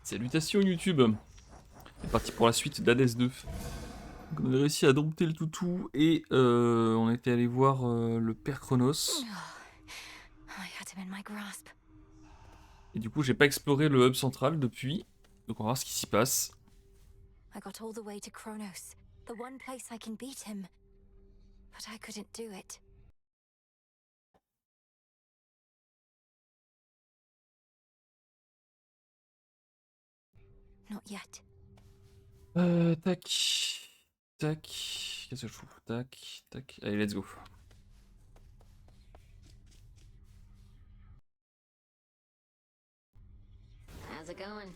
Salutations YouTube. C'est parti pour la suite d'Hades 2. Donc on a réussi à dompter le toutou et on était allé voir le père Chronos. Et du coup j'ai pas exploré le hub central depuis. Donc on va voir ce qui s'y passe. I got all the way to Kronos, the one place I can beat him. But I couldn't do it. Not yet. Tac. Tac. Qu'est-ce que je fous? Tac. Tac. Allez, let's go. How's it going?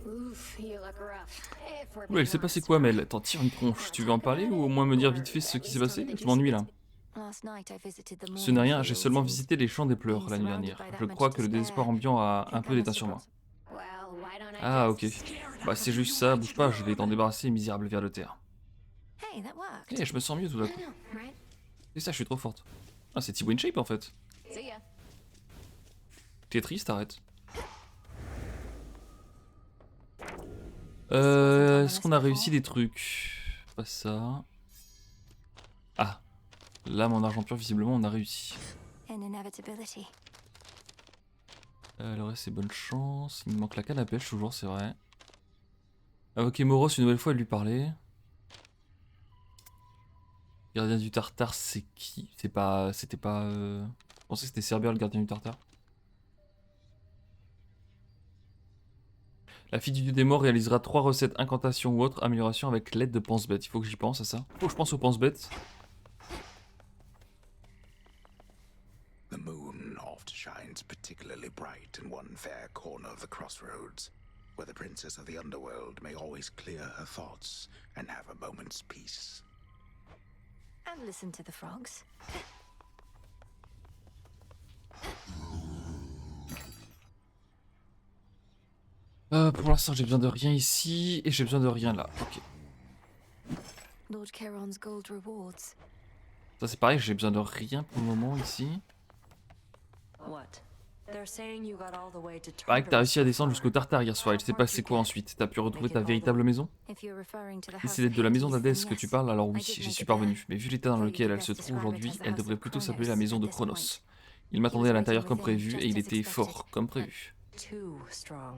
Oof, you look rough. If we're Oula, il being s'est passé honest. quoi, Mel? T'en tires une tronche. Tu veux en parler ou au moins me dire vite fait ce qui s'est passé? Je m'ennuie là. Last night I visited the Ce n'est morning rien, j'ai fields seulement and visité les champs des pleurs being l'année surrounded dernière. by that Je much crois que le despair. désespoir ambiant a un Think peu I d'éteint must sur moi. have well, why don't I Ah, just ok. Bah c'est juste ça, bouge pas, je vais t'en débarrasser, misérable vers de terre. Hey, that worked. Eh, je me sens mieux tout d'un coup. I know, right? C'est ça, je suis trop forte. Ah, c'est Thibaut InShape en fait. See ya. T'es triste, arrête. Est-ce qu'on a réussi des trucs? Pas ça. Ah. Là, mon argent pur, visiblement, on a réussi. An inevitability. Le reste, c'est bonne chance. Il me manque la canne à pêche, toujours, c'est vrai. Invoquer Moros une nouvelle fois et lui parler. Gardien du Tartare, c'est qui? C'était pas... Je pensais que c'était Cerber, le gardien du Tartare. La fille du dieu des morts réalisera 3 recettes, incantations ou autres améliorations avec l'aide de pense-bête. Il faut que j'y pense à ça. Faut que je pense aux pense-bêtes. The moon oft shines particularly bright in one fair corner of the crossroads, where the princess of the underworld may always clear her thoughts and have a moment's peace. And listen to the frogs. Pour l'instant, j'ai besoin de rien ici et j'ai besoin de rien là. Ok. Lord Charon's gold rewards. Ça, c'est pareil, j'ai besoin de rien pour le moment ici. Pareil que t'as réussi à descendre jusqu'au Tartare hier soir. Il s'est passé quoi ensuite? T'as pu retrouver ta véritable maison? Si c'est de la maison d'Hadès que tu parles, alors oui, j'y suis parvenu. Mais vu l'état dans lequel elle se trouve aujourd'hui, elle devrait plutôt s'appeler la maison de Chronos. Il m'attendait à l'intérieur comme prévu et il était fort comme prévu.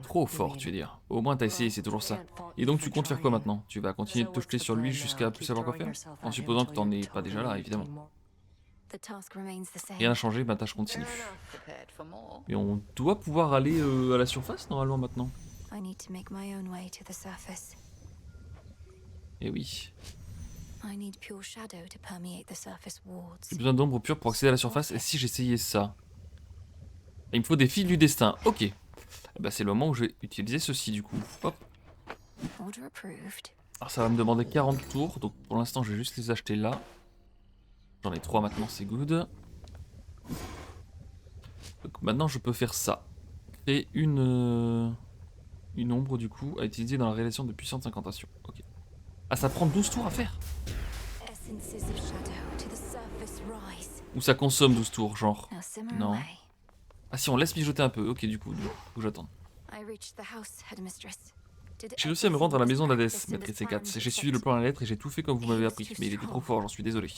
Trop fort, tu veux dire. Au moins t'as essayé, c'est toujours ça. Et donc tu comptes faire quoi maintenant? Tu vas continuer de te jeter sur lui jusqu'à plus savoir quoi faire? En supposant que t'en es pas déjà là, évidemment. Rien n'a changé, ma tâche continue. Et on doit pouvoir aller à la surface normalement maintenant. Et oui. J'ai besoin d'ombre pure pour accéder à la surface, et si j'essayais ça? Il me faut des fils du destin, ok. Et bah c'est le moment où je vais utiliser ceci du coup. Hop. Alors ça va me demander 40 tours, donc pour l'instant je vais juste les acheter là. J'en ai 3 maintenant, c'est good. Donc maintenant je peux faire ça. Créer une ombre du coup à utiliser dans la réalisation de puissantes incantations. Ok. Ah, ça prend 12 tours à faire? Ou ça consomme 12 tours, genre? Non. Ah si, on laisse mijoter un peu. Ok, du coup, faut que j'attende. J'ai réussi à me rendre à la maison d'Hadès, maîtresse Hécate. J'ai suivi le plan à la lettre et j'ai tout fait comme vous m'avez appris, mais il était trop fort, j'en suis désolé.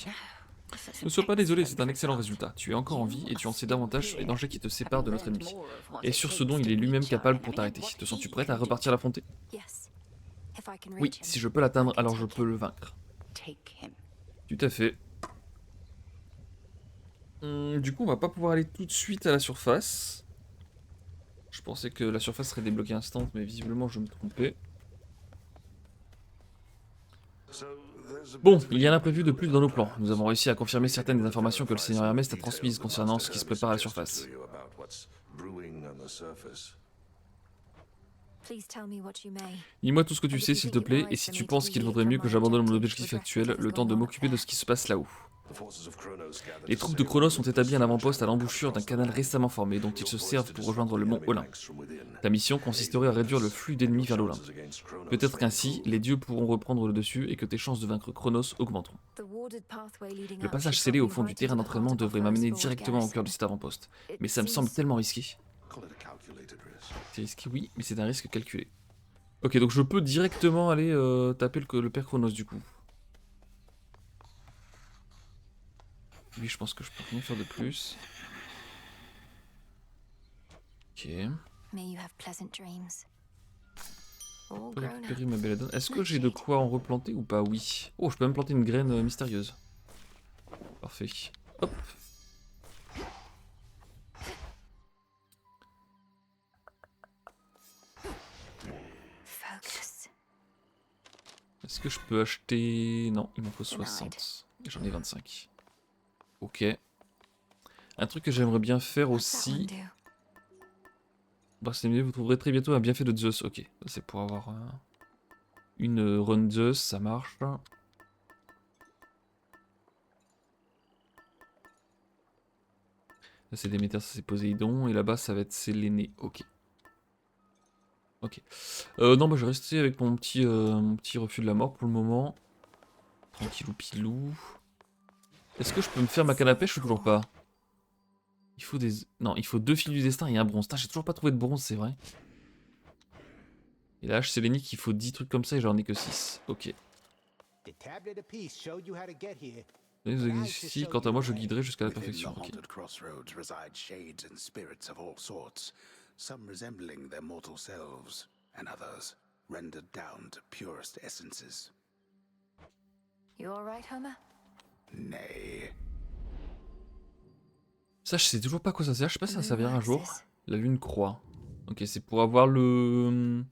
Ne sois pas désolé, c'est un excellent résultat. Tu es encore en vie et tu en sais davantage sur les dangers qui te séparent de notre ennemi. Et sur ce dont il est lui-même capable pour t'arrêter. Te sens-tu prête à repartir l'affronter? Oui, si je peux l'atteindre, alors je peux le vaincre. Tout à fait. Du coup, on va pas pouvoir aller tout de suite à la surface. Je pensais que la surface serait débloquée instant, mais visiblement je me trompais. Bon, il y a un imprévu de plus dans nos plans. Nous avons réussi à confirmer certaines des informations que le Seigneur Hermès t'a transmises concernant ce qui se prépare à la surface. Dis-moi tout ce que tu sais, s'il te plaît, et si tu penses qu'il vaudrait mieux que j'abandonne mon objectif actuel, le temps de m'occuper de ce qui se passe là-haut. Les troupes de Chronos ont établi un avant-poste à l'embouchure d'un canal récemment formé dont ils se servent pour rejoindre le mont Olympe. Ta mission consisterait à réduire le flux d'ennemis vers l'Olympe. Peut-être qu'ainsi, les dieux pourront reprendre le dessus et que tes chances de vaincre Chronos augmenteront. Le passage scellé au fond du terrain d'entraînement devrait m'amener directement au cœur de cet avant-poste, mais ça me semble tellement risqué. C'est risqué, oui, mais c'est un risque calculé. Ok, donc je peux directement aller taper le père Chronos du coup. Lui, je pense que je peux rien faire de plus. Ok. May you have pleasant dreams. Je All peux grown up. récupérer ma belladone. Est-ce que j'ai de quoi en replanter ou pas? Oui. Oh, je peux même planter une graine mystérieuse. Parfait. Hop. Focus. Est-ce que je peux acheter... Non, il m'en faut 60. Et j'en ai 25. Ok. Un truc que j'aimerais bien faire What's that one aussi... do? Bah, c'est mieux, vous trouverez très bientôt un bienfait de Zeus. Ok, c'est pour avoir une run Zeus, ça marche. Là, c'est Déméter, ça c'est Poséidon. Et là-bas, ça va être Séléné. Ok. Ok. Non, bah, je vais rester avec mon petit refus de la mort pour le moment. Tranquillou pilou. Est-ce que je peux me faire ma canne à pêche ou toujours pas? Il faut des... Non, il faut 2 fils du destin et un bronze. J'ai toujours pas trouvé de bronze, c'est vrai. Et là, chez Sélénique, il faut 10 trucs comme ça et j'en ai que 6. Ok. Ici, quant à moi, je guiderai jusqu'à la Within the perfection. Ok. haunted crossroads reside shades and spirits of all sorts, some resembling their mortal selves, and others rendered down to purest essences. You alright, Homer? Nay. Ça, je sais toujours pas à quoi ça sert. Je sais pas si ça servira un jour. Axis. La lune croît. Ok, c'est pour avoir le...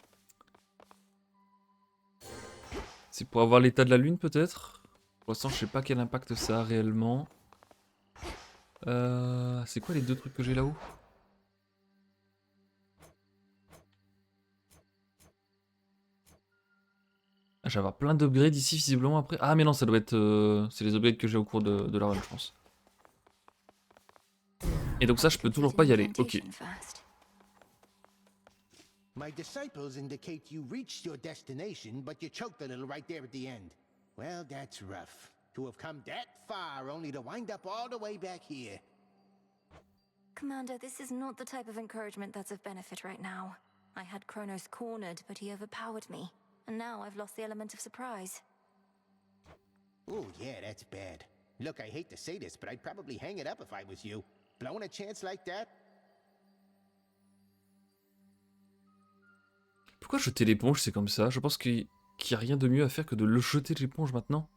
C'est pour avoir l'état de la lune, peut-être? Pour l'instant, je sais pas quel impact ça a réellement. C'est quoi les 2 trucs que j'ai là-haut? Ah, je vais avoir plein d'upgrades ici, visiblement, après. Ah, mais non, ça doit être... c'est les upgrades que j'ai au cours de la run, je pense. Et donc ça, je peux toujours pas y aller. Ok. My disciples indicate you reached your destination, but you choked a little right there at the end. Well, that's rough. To have come that far only to wind up all the way back here. Commander, this is not the type of encouragement that's of benefit right now. I had Kronos cornered, but he overpowered me. And now I've lost the element of surprise. Oh, yeah, that's bad. Look, I hate to say this, but I'd probably hang it up if I was you. Blowing a chance like that? Pourquoi jeter l'éponge, c'est comme ça? Je pense qu'il n'y a rien de mieux à faire que de le jeter l'éponge maintenant.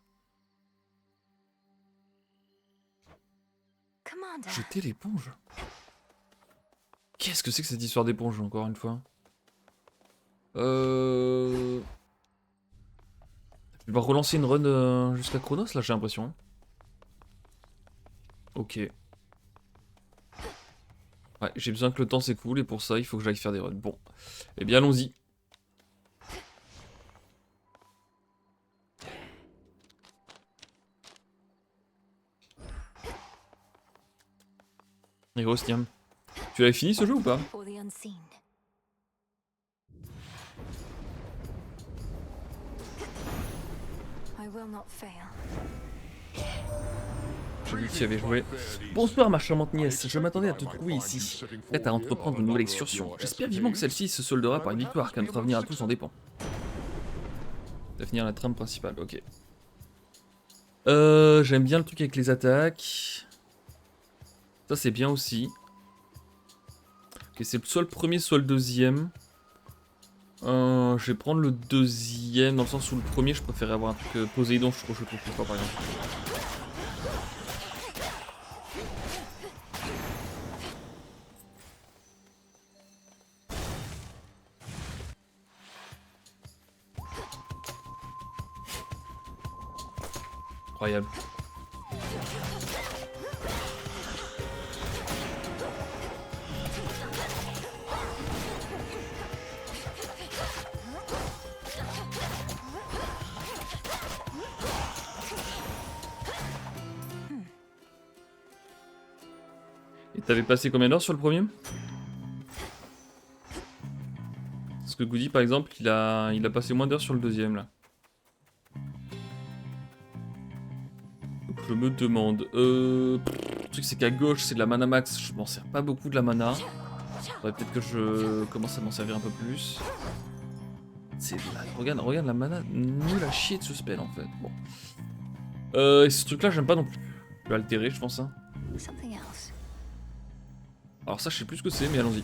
Commander. Jeter l'éponge? Qu'est-ce que c'est que cette histoire d'éponge, encore une fois? Je vais relancer une run jusqu'à Chronos, là, j'ai l'impression. Ok. Ouais, j'ai besoin que le temps s'écoule, et pour ça, il faut que j'aille faire des runs. Bon. Eh bien, allons-y. Et gros, tiens. Tu l'avais fini ce jeu ou pas? For the unseen. I will not fail. J'ai vu que tu y avais joué. Bonsoir ma charmante nièce, je m'attendais à te trouver ici, prête à entreprendre une nouvelle excursion. J'espère vivement que celle-ci se soldera par une victoire, car notre avenir à tous en dépend. Définir la trame principale, ok. J'aime bien le truc avec les attaques. Ça c'est bien aussi. Ok, c'est soit le premier, soit le deuxième. Je vais prendre le deuxième, dans le sens où le premier, je préférais avoir un truc Poséidon, je trouve plus fort par exemple. Incroyable. Et t'avais passé combien d'heures sur le premier? Parce que Goody par exemple, il a passé moins d'heures sur le deuxième là. Donc je me demande. Le truc c'est qu'à gauche c'est de la mana max, je m'en sers pas beaucoup de la mana. Faudrait peut-être que je commence à m'en servir un peu plus. Regarde la mana nulle à chier de ce spell en fait. Bon. Et ce truc là j'aime pas non plus. Je vais altérer je pense. Hein. Something else. Alors ça je sais plus ce que c'est mais allons-y.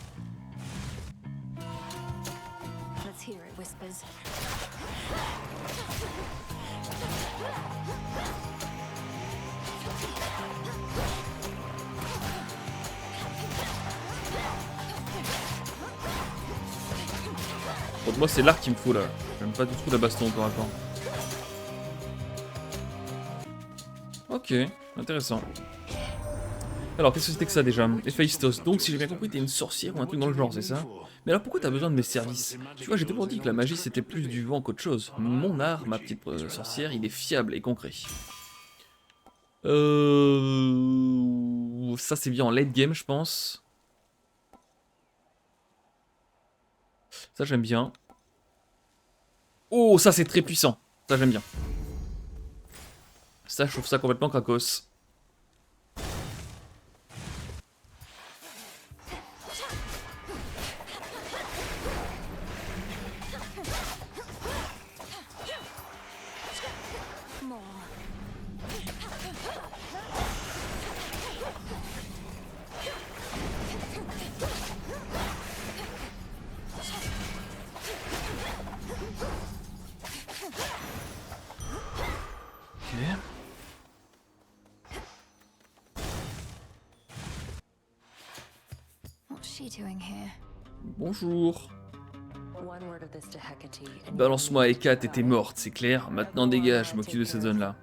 Let's hear it, Whispers. Donc moi c'est l'arc qu'il me faut là. J'aime pas du tout la baston encore à corps. Ok, intéressant. Alors qu'est-ce que c'était que ça déjà? Héphaïstos, donc si j'ai bien compris t'es une sorcière ou un truc dans le genre, c'est ça? Mais alors pourquoi t'as besoin de mes services? Tu vois, j'ai toujours dit que la magie c'était plus du vent qu'autre chose. Mon art, ma petite sorcière, il est fiable et concret. Ça c'est bien en late game je pense. Ça j'aime bien. Oh ça c'est très puissant. Ça j'aime bien. Ça je trouve ça complètement cracos. What's she doing here? Bonjour. Balance-moi Hécate, t'es morte, c'est clair. Maintenant dégage, je m'occupe de cette zone-là.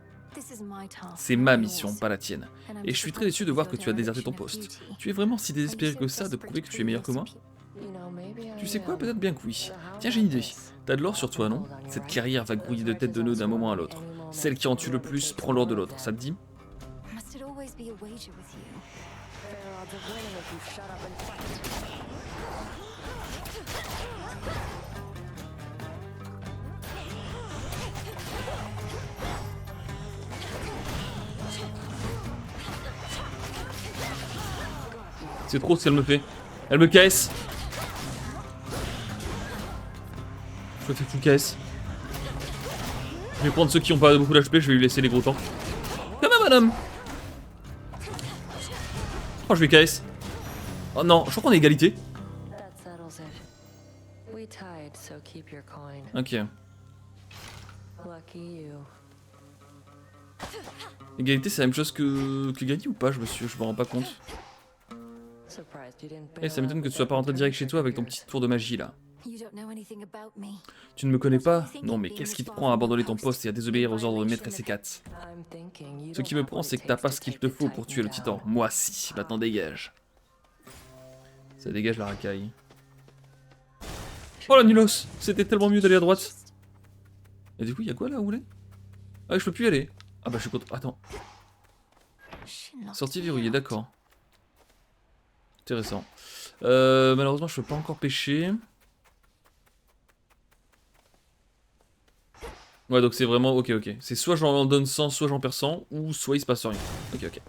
C'est ma mission, pas la tienne. Et je suis très déçu de voir que tu as déserté ton poste. Tu es vraiment si désespéré que ça de prouver que tu es meilleur que moi? Tu sais quoi, peut-être bien que oui. Tiens, j'ai une idée. T'as de l'or sur toi, non? Cette carrière va grouiller de tête de nœud d'un moment à l'autre. Celle qui en tue le plus prend l'or de l'autre, ça te dit? Must it always be a wager with you? C'est trop ce qu'elle me fait. Elle me caisse. Je me fais full caisse. Je vais prendre ceux qui ont pas beaucoup d'HP, je vais lui laisser les gros tanks. Come on, madame. Oh, je vais caisse. Oh non, je crois qu'on est égalité. Ok. Égalité, c'est la même chose que gagner ou pas? Je me rends pas compte. Eh, ça m'étonne que tu sois pas rentré direct chez toi avec ton petit tour de magie là. Tu ne me connais pas? Non, mais qu'est-ce qui te prend à abandonner ton poste et à désobéir aux ordres de maître S4? Ce qui me prend, c'est que t'as pas ce qu'il te faut pour tuer le titan. Moi, si. Maintenant, dégage. Ça dégage la racaille. Oh la nulos! C'était tellement mieux d'aller à droite. Et du coup, y'a quoi là, où vous voulez? Ah, je peux plus y aller. Ah bah, je suis content. Attends. Sortie verrouillée, d'accord. Intéressant. Malheureusement, je peux pas encore pêcher. Ouais, donc c'est vraiment... Ok. C'est soit j'en donne 100, soit j'en perds 100, ou soit il se passe rien. Ok.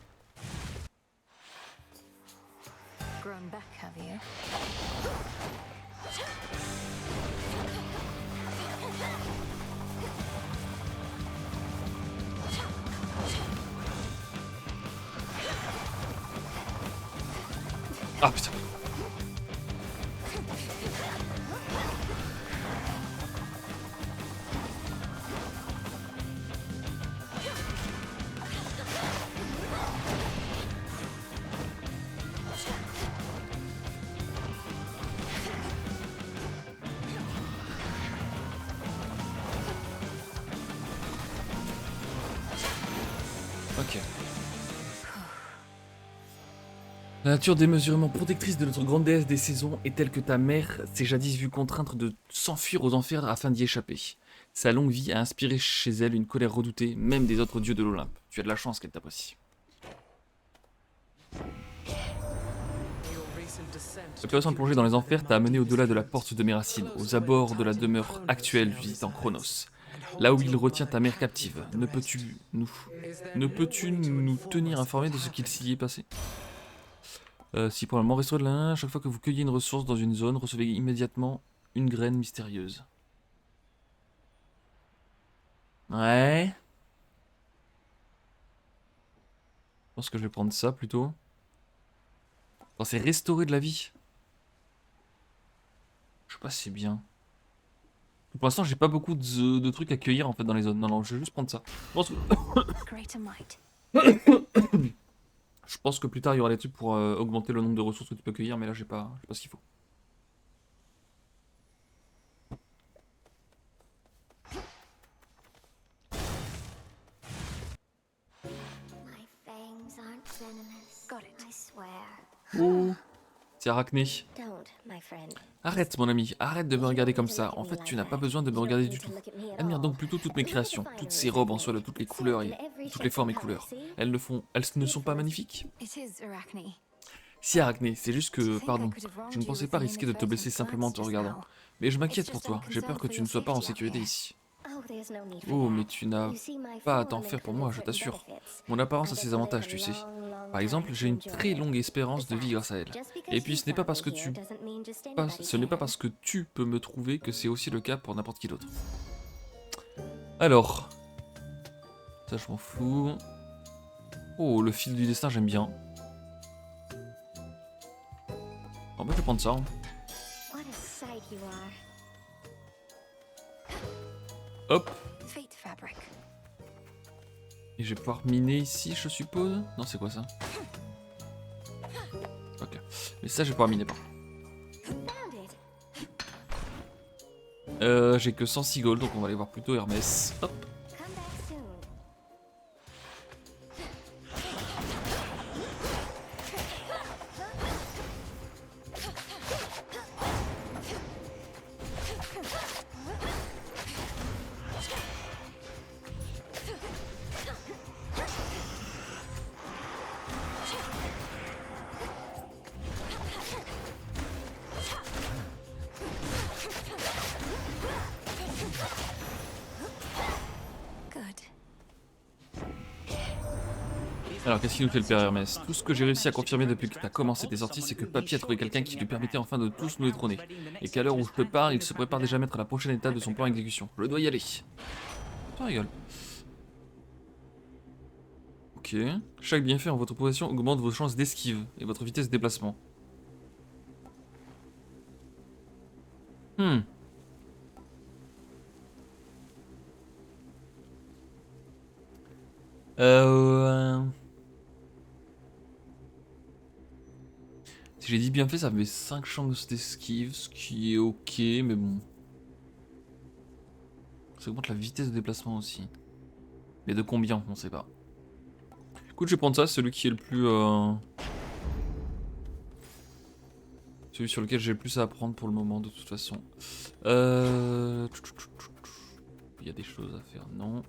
Ah putain. Ok. La nature démesurément protectrice de notre grande déesse des saisons est telle que ta mère s'est jadis vue contrainte de s'enfuir aux enfers afin d'y échapper. Sa longue vie a inspiré chez elle une colère redoutée, même des autres dieux de l'Olympe. Tu as de la chance qu'elle t'apprécie. L'opération de plongée dans les enfers t'a amené au-delà de la porte de mes racines, aux abords de la demeure actuelle du titan Chronos. Là où il retient ta mère captive, ne peux-tu nous tenir informés de ce qu'il s'y est passé? Si pour le moment restaurer de la chaque fois que vous cueillez une ressource dans une zone, recevez immédiatement une graine mystérieuse. Ouais. Je pense que je vais prendre ça plutôt. Enfin, c'est restaurer de la vie. Je sais pas si c'est bien. Pour l'instant, j'ai pas beaucoup de trucs à cueillir en fait dans les zones. Non, non, je vais juste prendre ça. Greater might. Je pense que plus tard, il y aura des trucs pour augmenter le nombre de ressources que tu peux cueillir, mais là, j'ai pas ce qu'il faut. My fangs aren't venomous. Got it. I swear. Oh, c'est Arachné. Don't, my friend. Arrête, mon ami, arrête de me regarder comme ça. En fait, tu n'as pas besoin de me regarder du tout. Admire donc plutôt toutes mes créations, toutes ces robes en soie de toutes les couleurs et toutes les formes et couleurs. Elles ne sont pas magnifiques? It is Arachne. Si, Arachné, c'est juste que, pardon, je ne pensais pas risquer de te blesser simplement en te regardant. Mais je m'inquiète pour toi, j'ai peur que tu ne sois pas en sécurité ici. Oh, mais tu n'as pas à t'en faire pour moi, je t'assure. Mon apparence a ses avantages, tu sais. Par exemple, j'ai une très longue espérance de vie grâce à elle. Et puis ce n'est pas parce que tu peux me trouver que c'est aussi le cas pour n'importe qui d'autre. Alors, ça je m'en fous. Oh, le fil du destin, j'aime bien. En fait, je vais prendre ça. Hein. Hop. Fate fabric. Et je vais pouvoir miner ici, je suppose. Non, c'est quoi ça? Ok. Mais ça, je vais pouvoir miner pas. J'ai que 106 gold, donc on va aller voir plutôt Hermès. Hop. Alors, qu'est-ce qu'il nous fait le père Hermès? Tout ce que j'ai réussi à confirmer depuis que t'as commencé tes sorties, c'est que Papy a trouvé quelqu'un qui lui permettait enfin de tous nous détrôner. Et qu'à l'heure où je te parle, il se prépare déjà à mettre la prochaine étape de son plan d'exécution. Je dois y aller. Ça rigole. Ok. Chaque bienfait en votre possession augmente vos chances d'esquive et votre vitesse de déplacement. Si j'ai dit bien fait, ça me fait 5 chances d'esquive, ce qui est ok, mais bon. Ça augmente la vitesse de déplacement aussi. Mais de combien, on sait pas. Écoute, je vais prendre ça, celui qui est le plus... Celui sur lequel j'ai le plus à apprendre pour le moment, de toute façon. Il y a des choses à faire, non.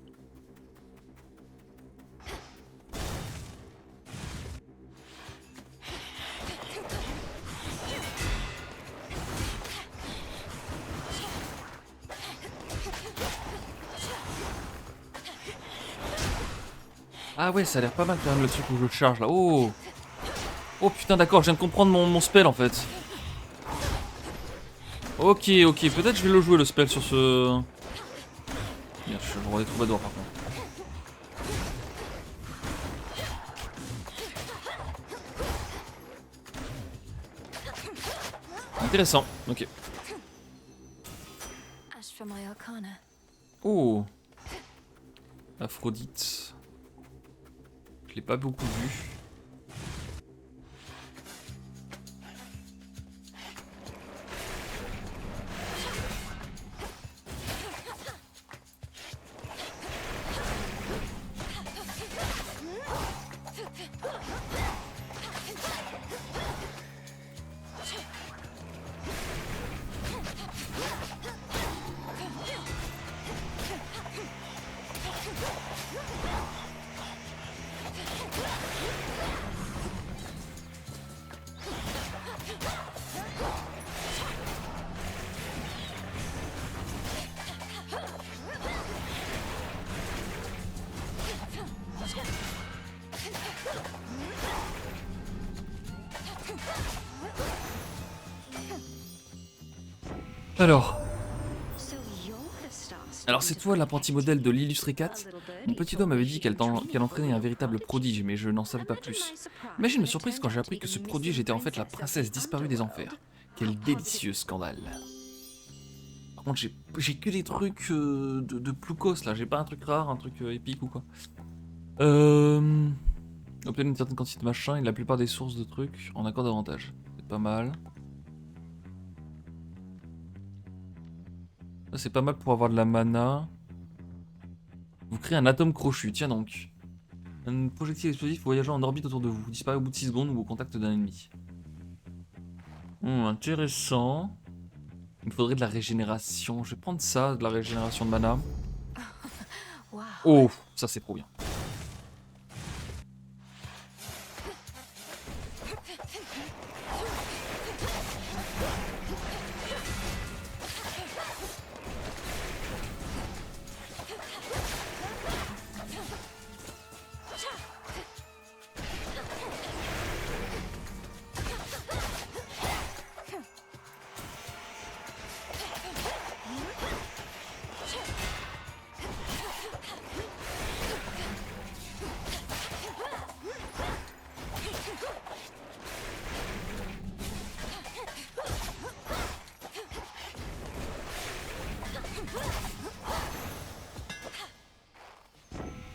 Ah ouais, ça a l'air pas mal quand même le truc où je le charge là. Oh! Oh putain, d'accord, je viens de comprendre mon spell en fait. Ok, ok, peut-être je vais le jouer le spell sur ce... Merde, je suis le roi des troubadours par contre. Intéressant, ok. Ash for my arcana. Oh! Aphrodite. Je l'ai pas beaucoup vu. Alors. So you're the Star Alors c'est toi l'apprenti modèle de l'illustré Cat? Mon petit doigt m'avait dit qu'elle entraînait un véritable prodige, mais je n'en savais pas plus. Imagine ma surprise quand j'ai appris que ce prodige était en fait la princesse disparue des enfers. Quel délicieux scandale. Par contre j'ai que des trucs de Ploukos là, j'ai pas un truc rare, un truc épique ou quoi. Obtenir une certaine quantité de machin et la plupart des sources de trucs en accord davantage. C'est pas mal. Ça c'est pas mal pour avoir de la mana. Vous créez un atome crochu, tiens donc. Un projectile explosif voyageant en orbite autour de vous, disparaît au bout de 6 secondes ou au contact d'un ennemi. Intéressant. Il me faudrait de la régénération. Je vais prendre ça, de la régénération de mana. Oh, ça c'est trop bien.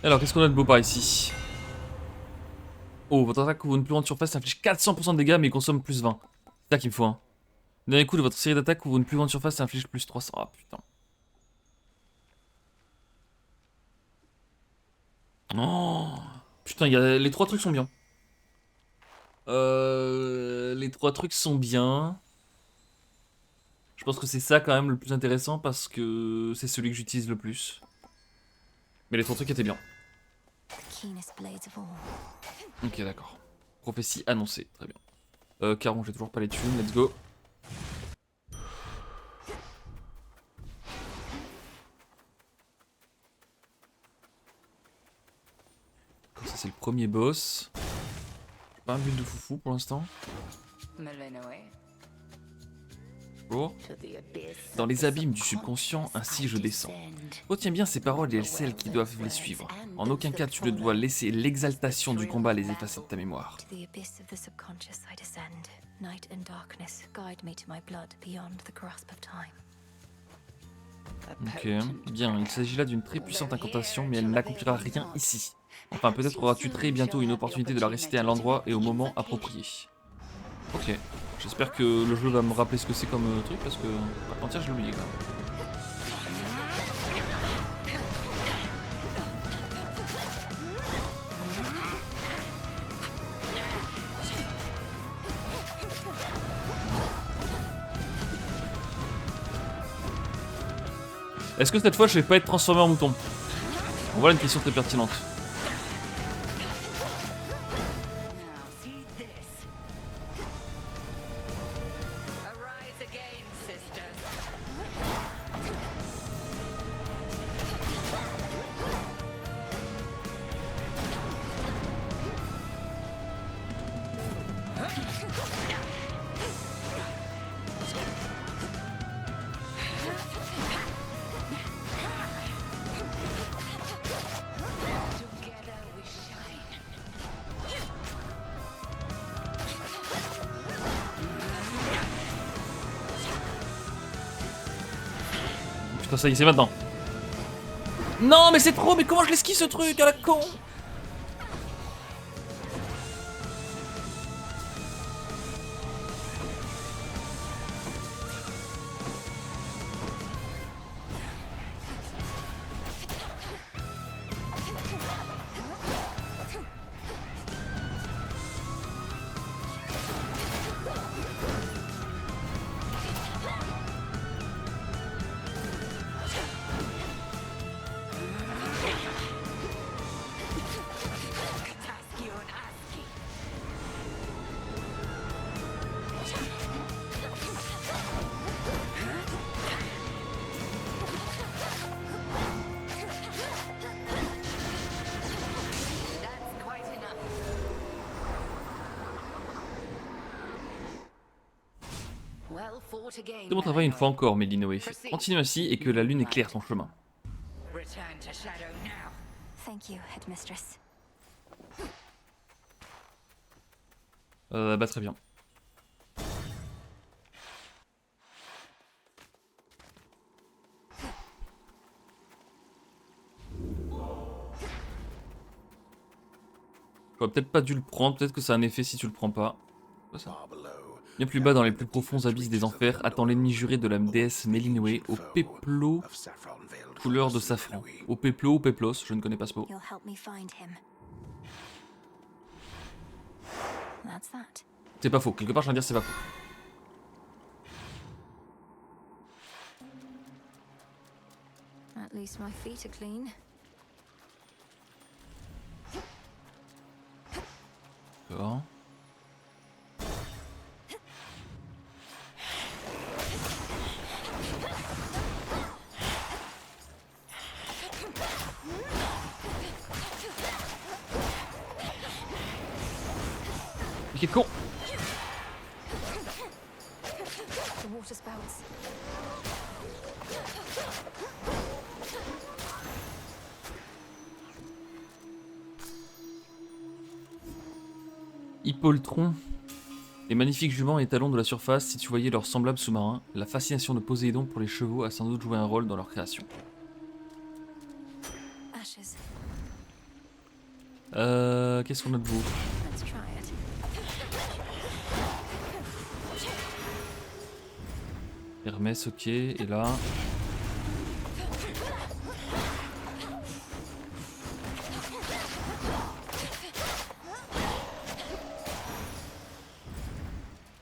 Alors, qu'est-ce qu'on a de beau par ici? Oh, votre attaque couvre une plus grande surface, inflige 400% de dégâts, mais il consomme plus 20. C'est ça qu'il me faut, hein. Dernier coup de votre série d'attaques couvre une plus grande surface, inflige plus 300. Ah, putain. Oh, putain, les 3 trucs sont bien. Les 3 trucs sont bien. Je pense que c'est ça quand même le plus intéressant parce que c'est celui que j'utilise le plus. Mais les 3 trucs étaient bien. Ok, d'accord. Prophétie annoncée, très bien. Caron, j'ai toujours pas les thunes, let's go. Ça c'est le premier boss. J'ai pas un build de foufou pour l'instant. Oh. Dans les abîmes du subconscient, ainsi je descends. Retiens bien ces paroles et celles qui doivent les suivre. En aucun cas tu ne dois laisser l'exaltation du combat les effacer de ta mémoire. Ok, bien, il s'agit là d'une très puissante incantation, mais elle n'accomplira rien ici. Enfin, peut-être auras-tu très bientôt une opportunité de la réciter à l'endroit et au moment approprié. Ok, j'espère que le jeu va me rappeler ce que c'est comme truc, parce que, par contre, je l'ai oublié quand même. Est-ce que cette fois je vais pas être transformé en mouton? Voilà une question très pertinente. Putain, ça y est, c'est maintenant. Non, mais c'est trop, mais comment je l'esquive ce truc à la con? C'est mon travail une fois encore, Melinoé. Continue ainsi et que la lune éclaire ton chemin. return to Shadow now. Thank you, Headmistress. Bah très bien. J'aurais peut-être pas dû le prendre, peut-être que ça a un effet si tu le prends pas. Quoi ça ? Bien plus bas dans les plus profonds abysses des enfers, attend l'ennemi juré de la déesse Melinwe au péplo couleur de safran. Au péplo ou péplos, je ne connais pas ce mot. You'll help me find him. That's that. C'est pas faux, quelque part je viens de dire c'est pas faux. At least my feet are clean. D'accord. Mais quel con! The water spouts. Hippoltron. Les magnifiques juments et talons de la surface, si tu voyais leurs semblables sous-marins, la fascination de Poséidon pour les chevaux a sans doute joué un rôle dans leur création. Ashes. Qu'est-ce qu'on a de beau? Let's try it. Hermès, ok, et là...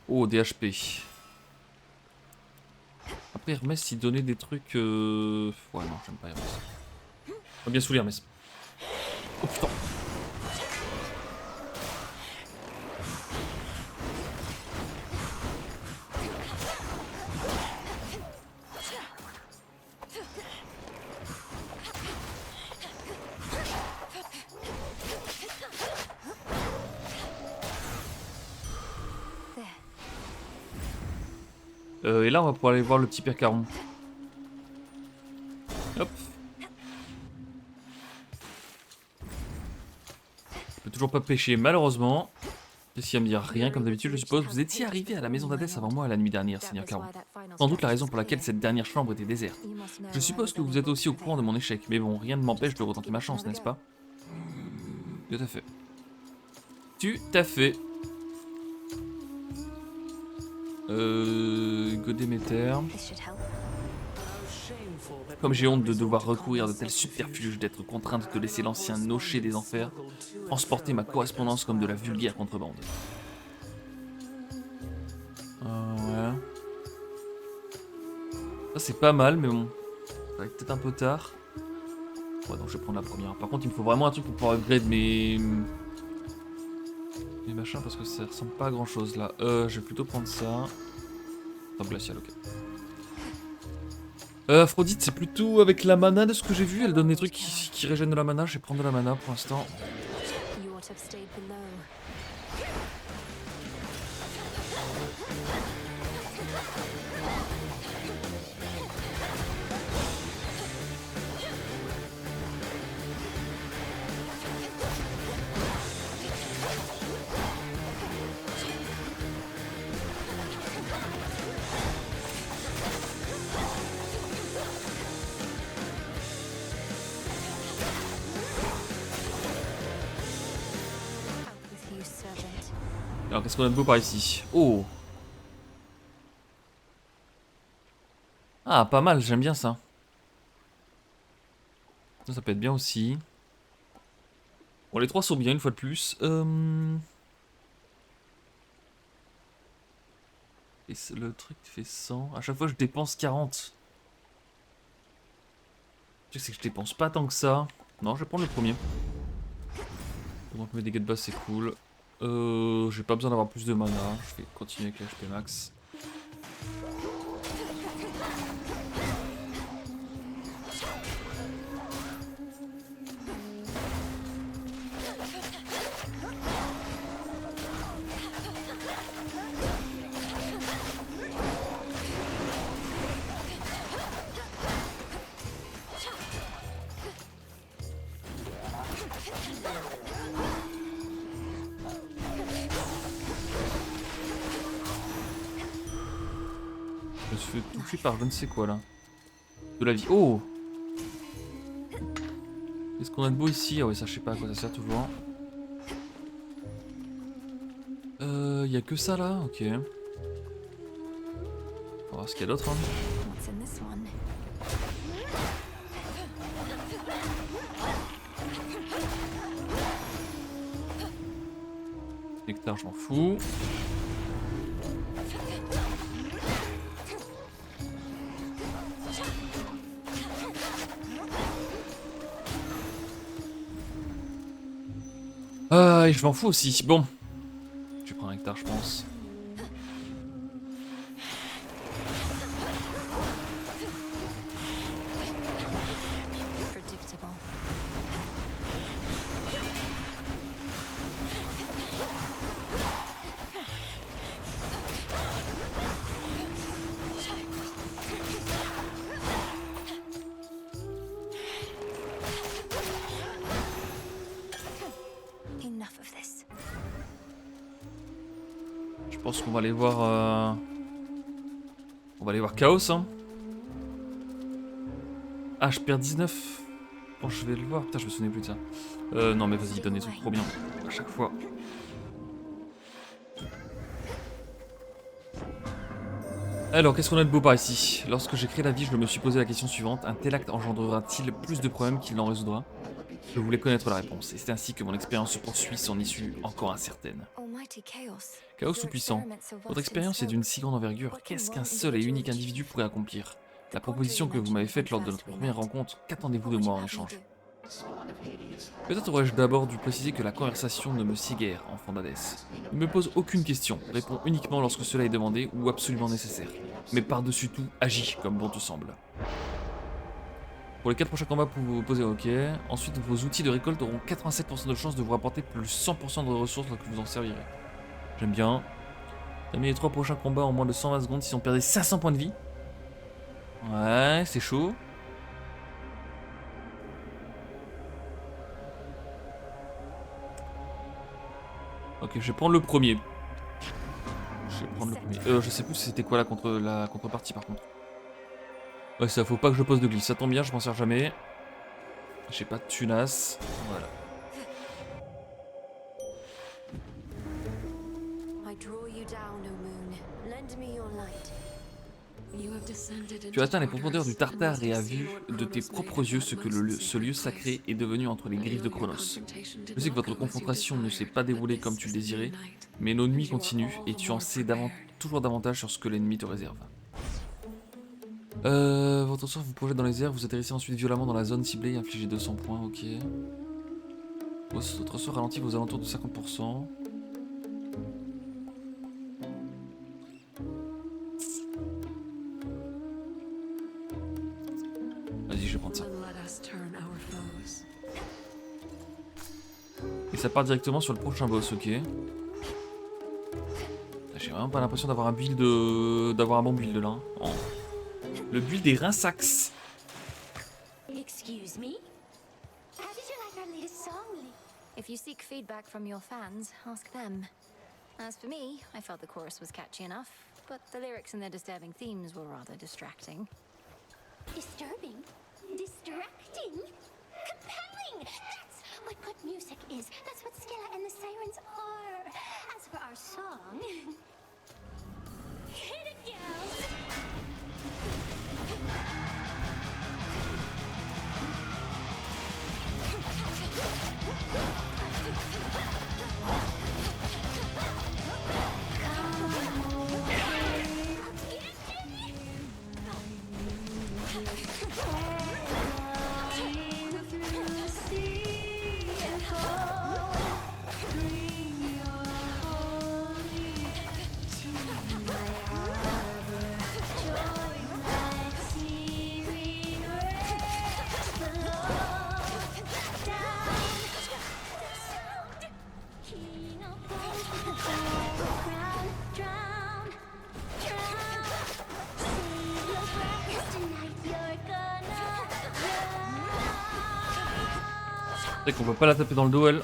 Oh, des HP. Après Hermès, il donnait des trucs... Ouais, non, j'aime pas Hermès. On va bien saouler Hermès. Oh putain. Et là, on va pouvoir aller voir le petit père Caron. Hop. Je peux toujours pas pêcher, malheureusement. Qu'est-ce qu'il va me dire? Rien, comme d'habitude, je suppose. Vous étiez arrivé à la maison d'Hadès avant moi la nuit dernière, Seigneur Caron. Sans doute la raison pour laquelle cette dernière chambre était déserte. Je suppose que vous êtes aussi au courant de mon échec, mais bon, rien ne m'empêche de retenter ma chance, n'est-ce pas? Tout à fait. Tout à fait. Godéméter. This should help. Comme j'ai honte de devoir recourir à de tels subterfuges, d'être contrainte de laisser l'ancien nocher des enfers transporter ma correspondance comme de la vulgaire contrebande. Ouais. Ça c'est pas mal, mais bon. Ça va être peut-être un peu tard. Ouais, donc je vais prendre la première. Par contre, il me faut vraiment un truc pour pouvoir upgrade mes machins parce que ça ressemble pas à grand chose là. Je vais plutôt prendre ça. Top glacial, ok. Aphrodite, c'est plutôt avec la mana de ce que j'ai vu. Elle donne des trucs qui régènent de la mana. Je vais prendre de la mana pour l'instant. You ought to have stayed below. Out with you, servant. Alors, qu'est-ce qu'on a de beau par ici? Oh! Ah, pas mal, j'aime bien ça. Ça peut être bien aussi. Bon, les trois sont bien, une fois de plus. Et le truc fait 100. À chaque fois, je dépense 40. Le truc, c'est que je dépense pas tant que ça. Non, je vais prendre le premier. Donc, mes dégâts de base, c'est cool. J'ai pas besoin d'avoir plus de mana. Je vais continuer avec l'HP max. fait toucher par je ne sais quoi là. De la vie. Oh! Qu'est-ce qu'on a de beau ici? Ah ouais, ça je sais pas à quoi ça sert toujours. Y a que ça là? Ok. On va voir ce qu'il y a d'autre. Hein. What's in this one? Nectar, je m'en fous. Et je m'en fous aussi. Bon. Je vais prendre un nectar, je pense. Predictable. Enough of this. Je pense qu'on va aller voir... On va aller voir Chaos. Hein. Ah, je perds 19. Bon, je vais le voir. Putain, je me souvenais plus de ça. Non, mais vas-y, donne des trucs trop bien. À chaque fois. Alors, qu'est-ce qu'on a de beau par ici? Lorsque j'ai créé la vie, je me suis posé la question suivante. Un tel acte engendrera-t-il plus de problèmes qu'il n'en résoudra? Je voulais connaître la réponse. Et c'est ainsi que mon expérience se poursuit, son issue encore incertaine. Almighty Chaos. Chaos tout-puissant. Votre expérience est d'une si grande envergure. Qu'est-ce qu'un seul et unique individu pourrait accomplir? La proposition que vous m'avez faite lors de notre première rencontre, qu'attendez-vous de moi en échange? Peut-être aurais-je d'abord dû préciser que la conversation ne me sied guère, enfant d'Hadès. Ne me pose aucune question, réponds uniquement lorsque cela est demandé ou absolument nécessaire. Mais par-dessus tout, agis comme bon te semble. Pour les 4 prochains combats, vous vous posez OK. Ensuite, vos outils de récolte auront 87% de chances de vous rapporter plus 100% de ressources lorsque vous en servirez. J'aime bien. Terminez les 3 prochains combats en moins de 120 secondes si on perdait 500 points de vie. Ouais, c'est chaud. Ok, je vais prendre le premier. Je sais plus si c'était quoi la contrepartie par contre. Ouais, ça faut pas que je pose de glisse. Ça tombe bien, je m'en sers jamais. J'ai pas de tunas. Voilà. Tu as atteint les profondeurs du Tartare et as vu de tes propres yeux ce que ce lieu sacré est devenu entre les griffes de Chronos. Je sais que votre confrontation ne s'est pas déroulée comme tu le désirais, mais nos nuits continuent et tu en sais toujours davantage sur ce que l'ennemi te réserve. Votre sort vous projette dans les airs, vous atterrissez ensuite violemment dans la zone ciblée et infligez 200 points, ok. Votre sort ralentit vos alentours de 50%. Vas-y, je vais prendre ça. Et ça part directement sur le prochain boss, ok. J'ai vraiment pas l'impression d'avoir un build d'avoir un bon build là. Oh. Le build des Rinsax. Excuse me? How did you like our latest song? If you seek feedback from your fans, ask them. As for me, I felt the chorus was catchy enough, but the lyrics and their disturbing themes were rather distracting. Disturbing? Distracting? Compelling! That's what good music is. That's what Skilla and the Sirens are. As for our song... Hit it, gals! C'est qu'on peut pas la taper dans le dos, elle.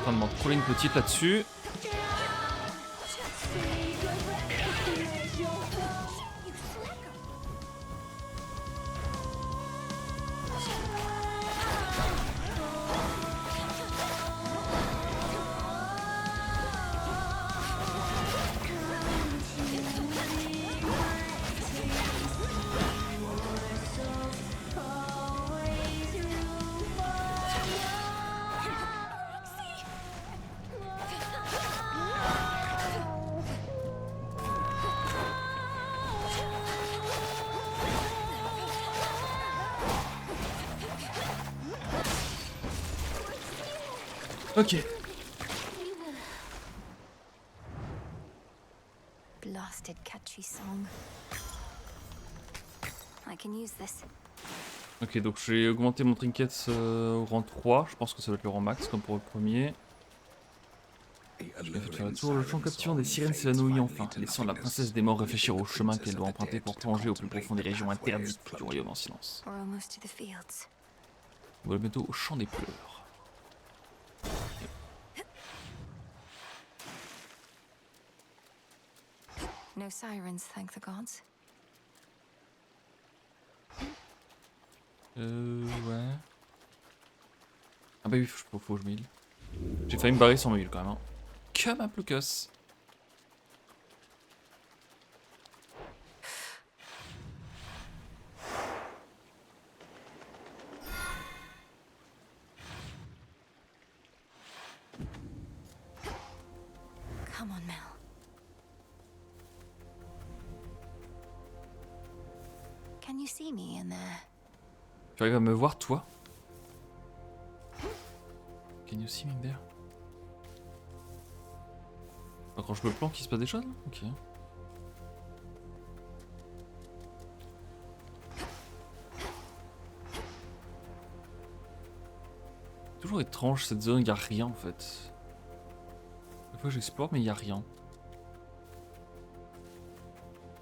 En train de m'en troller une petite là-dessus. Ok. Blasted catchy song. I can use this. Ok, donc j'ai augmenté mon trinket au rang 3. Je pense que ça va être le rang max comme pour le premier. Je vais faire le tour. Le chant captivant des sirènes s'évanouit enfin, laissant la princesse des morts réfléchir au chemin qu'elle doit emprunter pour plonger au plus profond des régions interdites du royaume en silence. We're almost to the fields. Voilà bientôt au champ des pleurs. No sirens, thank the gods. Ouais. Ah bah oui, faut que je m'heal. J'ai failli me barrer sans me heal quand même. Hein. Comme un Plucus. Come on, Mel. Can you see me in there? Tu arrives à me voir, toi? Can you see me there? Quand je me planque, il se passe des choses là? Ok. Toujours étrange cette zone, il n'y a rien en fait. Des fois j'explore mais il n'y a rien.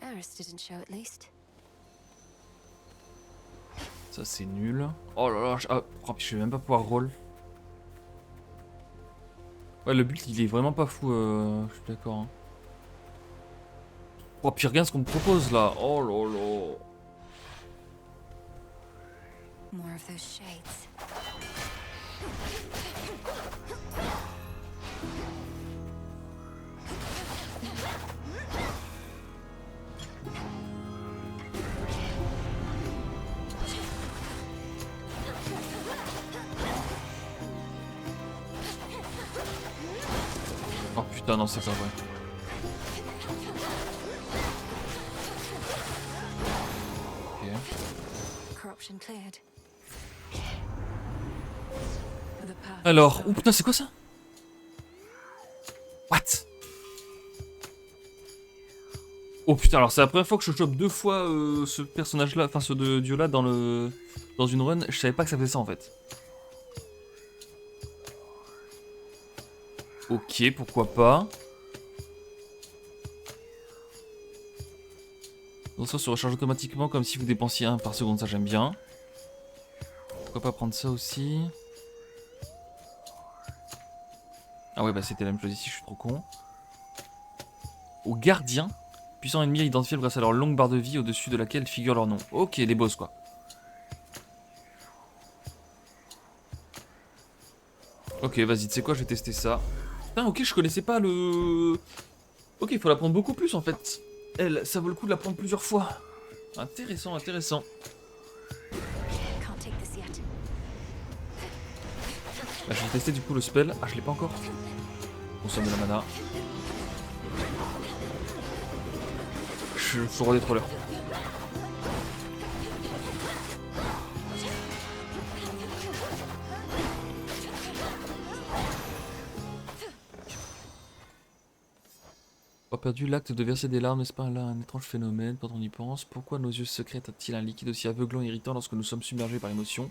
Eris didn't show at least. Ça c'est nul. Oh là là, je vais même pas pouvoir roll. Ouais, le build il est vraiment pas fou, je suis d'accord. Hein. Oh, puis regarde ce qu'on me propose là. Oh là là. More of those shades. Oh putain, non, c'est pas vrai. Ok. Corruption cleared. The path Alors, oh putain, c'est quoi ça? What? Oh putain, alors c'est la première fois que je chope 2 fois ce personnage-là, enfin ce dieu-là dans une run. Je savais pas que ça faisait ça en fait. Ok, pourquoi pas. Donc ça se recharge automatiquement comme si vous dépensiez 1 par seconde, ça j'aime bien. Pourquoi pas prendre ça aussi? Ah ouais bah c'était la même chose ici, je suis trop con. Au gardien, puissant ennemi identifiable grâce à leur longue barre de vie au-dessus de laquelle figure leur nom. Ok, les boss quoi. Ok, vas-y, tu sais quoi, je vais tester ça. Putain, ok, je connaissais pas le... Ok, il faut la prendre beaucoup plus en fait. Elle, ça vaut le coup de la prendre plusieurs fois. Intéressant, intéressant. can't take this yet. Bah, je vais tester du coup le spell. Ah, je l'ai pas encore. Consomme de la mana. Je suis roi des trollers. Pas perdu l'acte de verser des larmes, n'est-ce pas là un étrange phénomène quand on y pense? Pourquoi nos yeux sécrètent ils un liquide aussi aveuglant et irritant lorsque nous sommes submergés par l'émotion?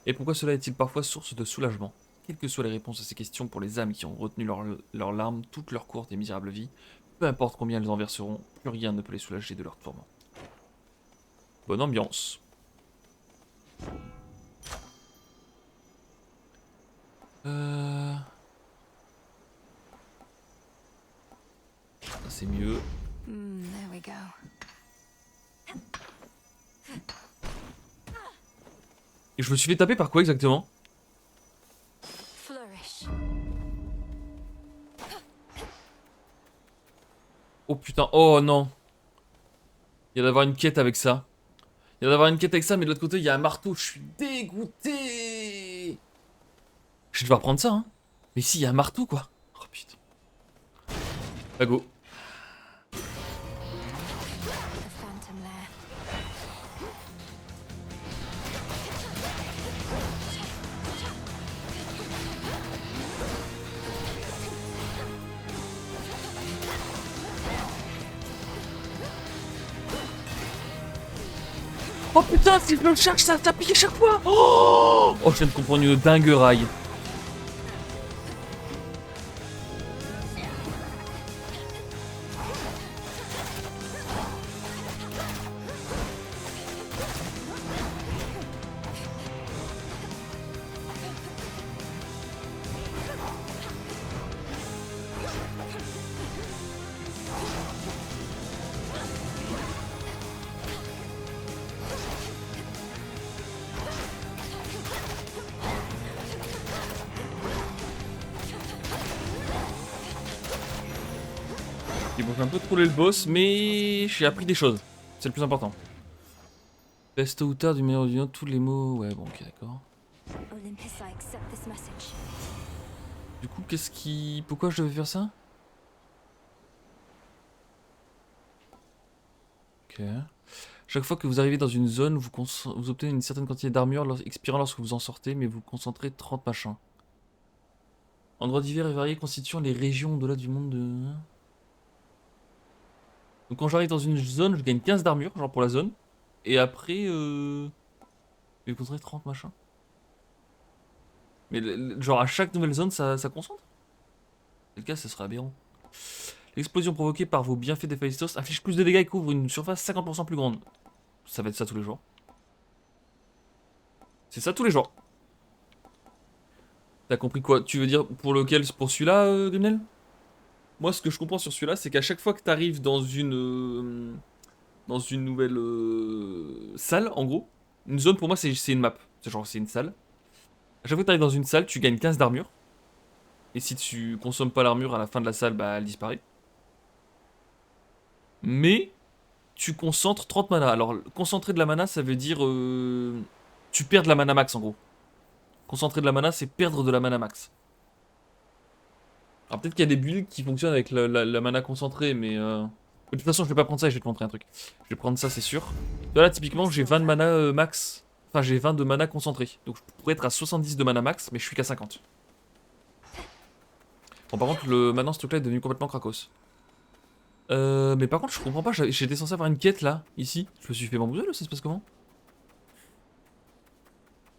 Et pourquoi cela est-il parfois source de soulagement? Quelles que soient les réponses à ces questions pour les âmes qui ont retenu leurs larmes toute leur courte et misérable vie, peu importe combien elles en verseront, plus rien ne peut les soulager de leur tourment. Bonne ambiance. c'est mieux. There we go. Et je me suis fait taper par quoi exactement? Flourish. Oh putain, oh non. Il y a d'avoir une quête avec ça. Il y a d'avoir une quête avec ça, mais de l'autre côté, il y a un marteau. Je suis dégoûté. Je vais devoir prendre ça, hein. Mais si, il y a un marteau, quoi. Oh putain. Bah go. The Phantom Lair. Oh putain, si je me charge, ça pique à chaque fois. Oh, je viens de comprendre une dingueraille. J'ai bon, un peu trollé le boss, mais j'ai appris des choses. C'est le plus important. Best ou tard du meilleur du nom, tous les mots. Ouais, bon, ok, d'accord. Olympus, I accept this message. Du coup, qu'est-ce qui. Pourquoi je devais faire ça? Ok. Chaque fois que vous arrivez dans une zone, vous obtenez une certaine quantité d'armure expirant lorsque vous en sortez, mais vous concentrez 30 machins. Endroits divers et variés constituant les régions au-delà du monde de. Donc quand j'arrive dans une zone, je gagne 15 d'armure, genre pour la zone. Et après, je vais concentrer 30 machins. Mais genre à chaque nouvelle zone, ça concentre? C'est le cas, ça serait aberrant. L'explosion provoquée par vos bienfaits d'Héphaïstos affiche plus de dégâts et couvre une surface 50% plus grande. Ça va être ça tous les jours. C'est ça tous les jours. T'as compris quoi? Tu veux dire pour lequel? Pour celui-là, Grimnel? Moi, ce que je comprends sur celui-là, c'est qu'à chaque fois que t'arrives dans une nouvelle salle, en gros, une zone pour moi, c'est une map. C'est genre, c'est une salle. À chaque fois que t'arrives dans une salle, tu gagnes 15 d'armure. Et si tu consommes pas l'armure à la fin de la salle, bah elle disparaît. Mais tu concentres 30 mana. Alors, concentrer de la mana, ça veut dire tu perds de la mana max en gros. Concentrer de la mana, c'est perdre de la mana max. Alors peut-être qu'il y a des builds qui fonctionnent avec la mana concentrée, mais de toute façon je vais pas prendre ça et je vais te montrer un truc. Je vais prendre ça, c'est sûr. Là typiquement j'ai 20 de mana max. Enfin j'ai 20 de mana concentré. Donc je pourrais être à 70 de mana max, mais je suis qu'à 50. Bon par contre maintenant ce truc là est devenu complètement cracos. Mais par contre je comprends pas, j'étais censé avoir une quête là, ici. Je me suis fait bambouser là, ça se passe comment?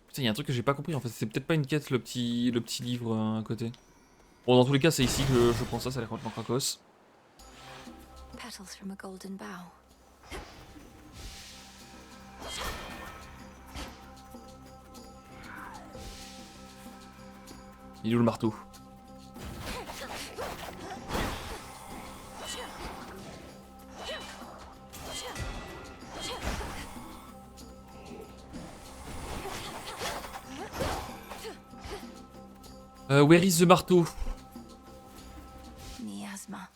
Putain, il y a un truc que j'ai pas compris en fait, c'est peut-être pas une quête le petit livre à côté. Bon, dans tous les cas, c'est ici que je prends ça, ça a l'air complètement cracos. Petals from a golden bough. Il est où le marteau? Where is the marteau? Miasma.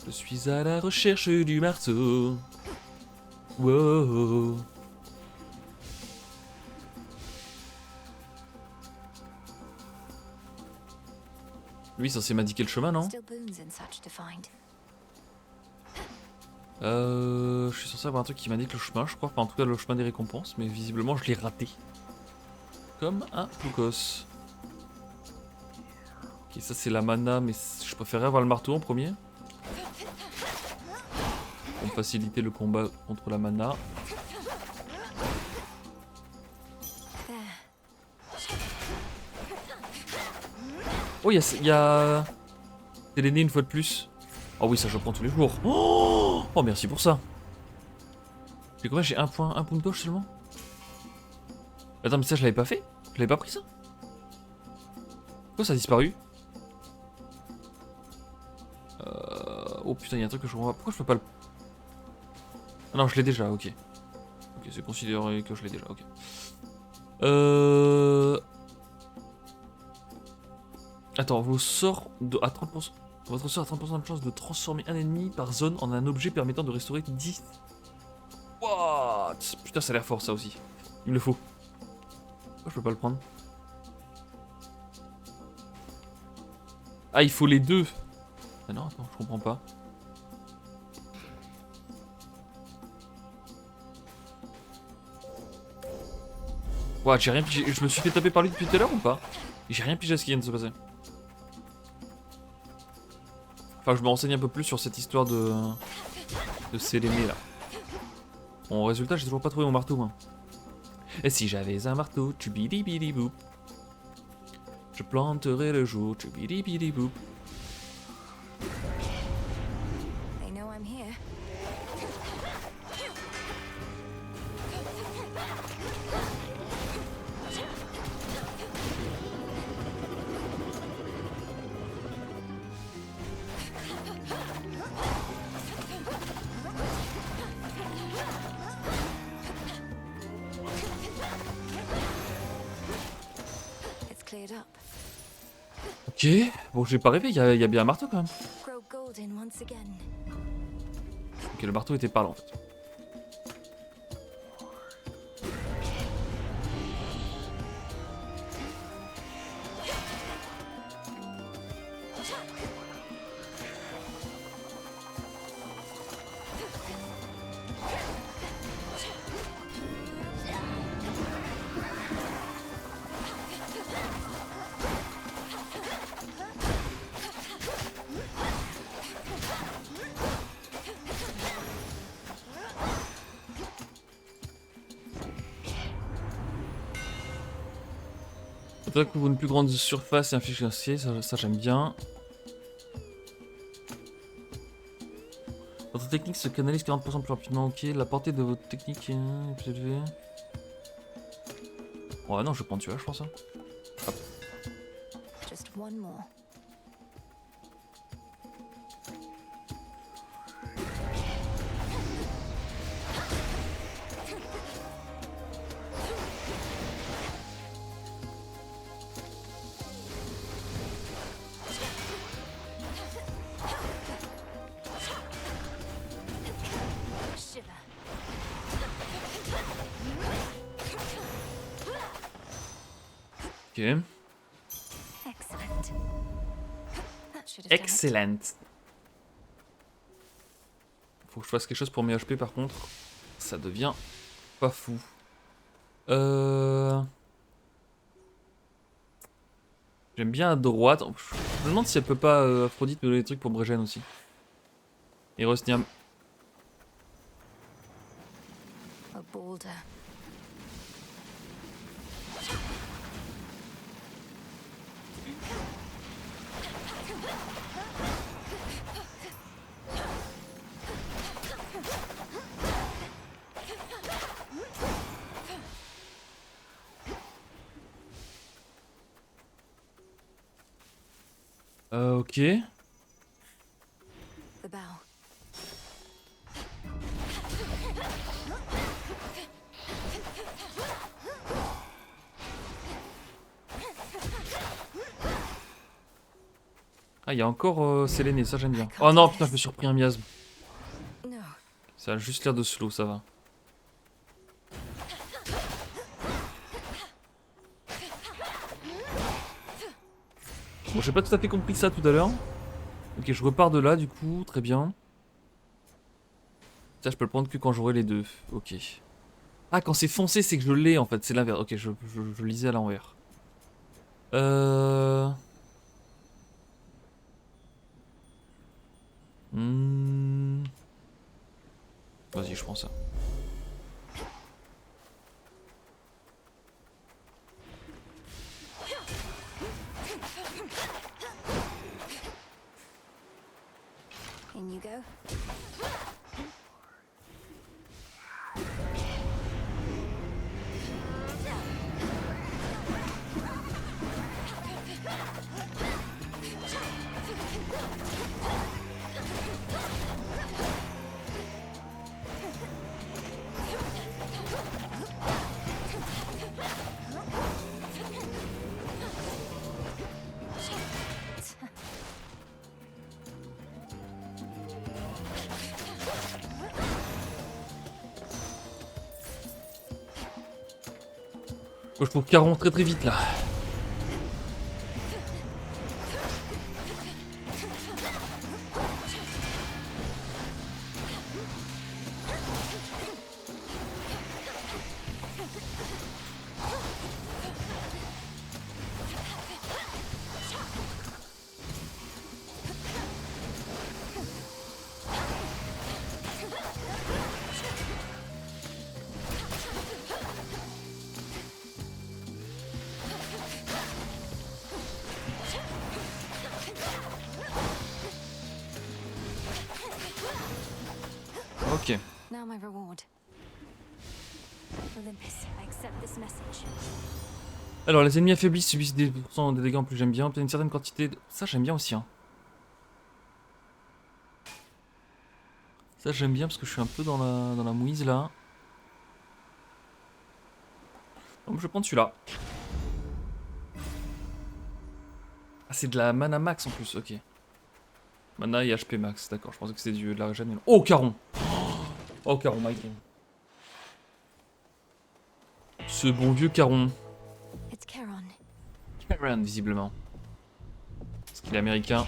Je suis à la recherche du marteau. Wow. Lui, ça c'est m'indiquer le chemin, non? Still boons and such to find. Je suis censé avoir un truc qui m'indique le chemin, je crois. Enfin, en tout cas, le chemin des récompenses, mais visiblement, je l'ai raté. Comme un poucos. Ok, ça c'est la mana, mais je préférerais avoir le marteau en premier. Pour faciliter le combat contre la mana. Oh, il y a... C'est l'aîné une fois de plus. Oh oui, ça je prends tous les jours. Oh merci pour ça. J'ai combien? J'ai un point de gauche seulement. Attends, mais ça je l'avais pas fait? Je l'avais pas pris ça? Pourquoi ça a disparu? Oh putain, il y a un truc que je comprends pas. Pourquoi je peux pas le... Ah non, je l'ai déjà, ok. Ok, c'est considéré que je l'ai déjà, ok. Attends, vos sorts à 30%. Votre sort a 30% de chance de transformer un ennemi par zone en un objet permettant de restaurer 10. What? Putain, ça a l'air fort ça aussi. Il me le faut. Pourquoi je peux pas le prendre? Ah, il faut les deux. Ah non, attends, je comprends pas. What, j'ai rien pigé. Je me suis fait taper par lui depuis tout à l'heure ou pas? J'ai rien pigé à ce qui vient de se passer. Enfin, je me renseigne un peu plus sur cette histoire de Séléné là. Bon, résultat, j'ai toujours pas trouvé mon marteau, moi. Et si j'avais un marteau, tchubidi-bidi-boop. Je planterais le jour, tchubidi-bidi-boop. They know I'm here. It's cleared up. Ok, bon, j'ai pas rêvé, il y a bien un marteau quand même. Grow golden once again. Ok, le marteau était par là en fait. Attaque couvre une plus grande surface et inflige un ciel, ça j'aime bien. Votre technique se canalise 40% plus rapidement, ok. La portée de votre technique est plus élevée. Ouais, non, je vais prendre celui-là, je pense. Hein. Just one more. Shiver. Ok. Excellent. That should have done it. Excellent. Faut que je fasse quelque chose pour mes HP par contre. Ça devient pas fou. J'aime bien à droite. Je me demande si elle peut pas Aphrodite me donner des trucs pour me régénérer aussi. Et Rosniam. A boulder. Ok. The bow. Ah, il y a encore Séléné, ça j'aime bien. Oh non, putain, je me suis repris un miasme. No. Ça a juste l'air de slow, ça va. Bon, j'ai pas tout à fait compris ça tout à l'heure. Ok, je repars de là du coup, très bien. Ça, je peux le prendre que quand j'aurai les deux. Ok. Ah, quand c'est foncé, c'est que je l'ai en fait, c'est l'inverse. Ok, je lisais à l'envers. Vas-y, je prends ça. Moi, je trouve Caron très très vite là. Ok. Now my reward. Olympus, I accept this message. Alors, les ennemis affaiblis subissent des % des dégâts en plus, j'aime bien. Obtenir une certaine quantité de... Ça, j'aime bien aussi. Hein. Ça, j'aime bien parce que je suis un peu dans la mouise là. Donc, je vais prendre celui-là. Ah, c'est de la mana max en plus, ok. Mana et HP max, d'accord. Je pensais que c'était de la régène. Mais... Oh, Caron! Oh, Caron, Mike. Ce bon vieux Caron. It's Charon. Caron, visiblement. Parce qu'il est américain.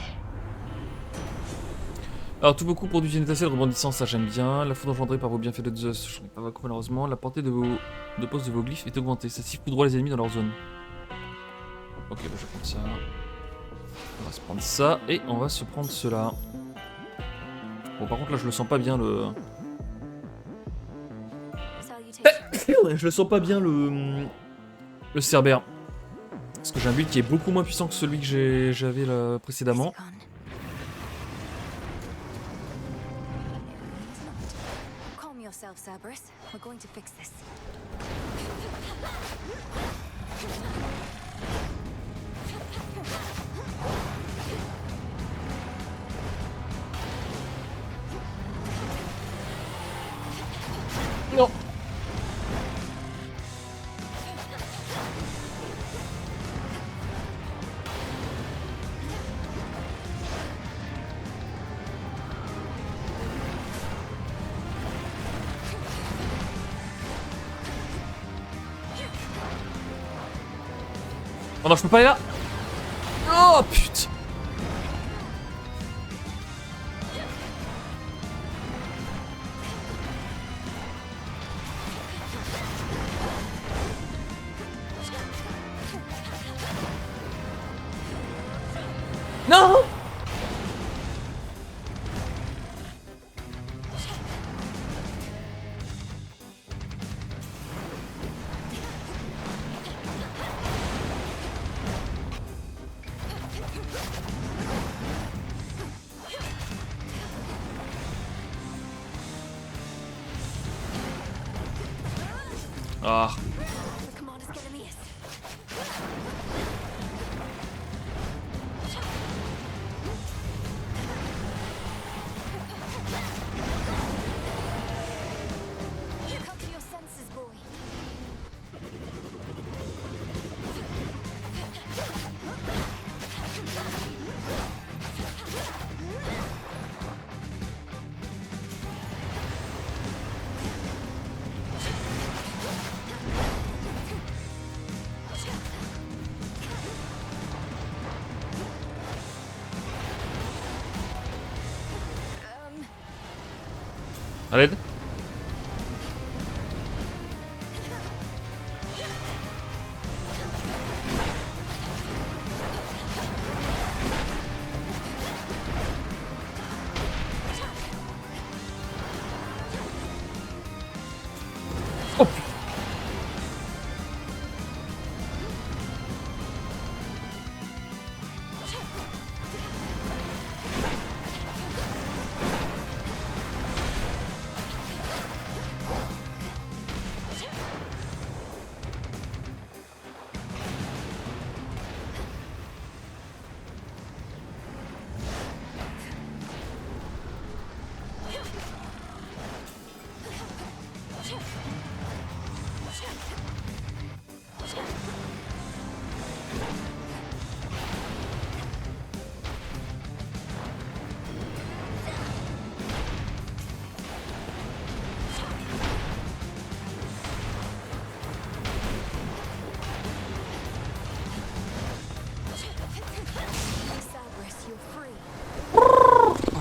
Alors, tout beaucoup produit une étincelle rebondissant, ça j'aime bien. La foudre engendrée par vos bienfaits de Zeus, je n'en ai pas beaucoup malheureusement. La portée de pose de vos glyphes est augmentée. Ça siffle tout droit les ennemis dans leur zone. Ok, bah je vais prendre ça. On va se prendre ça et on va se prendre cela. Bon, par contre, là, je le sens pas bien le. Je le sens pas bien le Cerbère. Parce que j'ai un build qui est beaucoup moins puissant que celui que j'avais là précédemment. Calm yourself, Cerberus. We're going to fix this. Non. Oh non, je peux pas aller là. Oh putain. Non. Ah. The commander's getting me. Come to your senses, boy. À l'aide. Oh putain.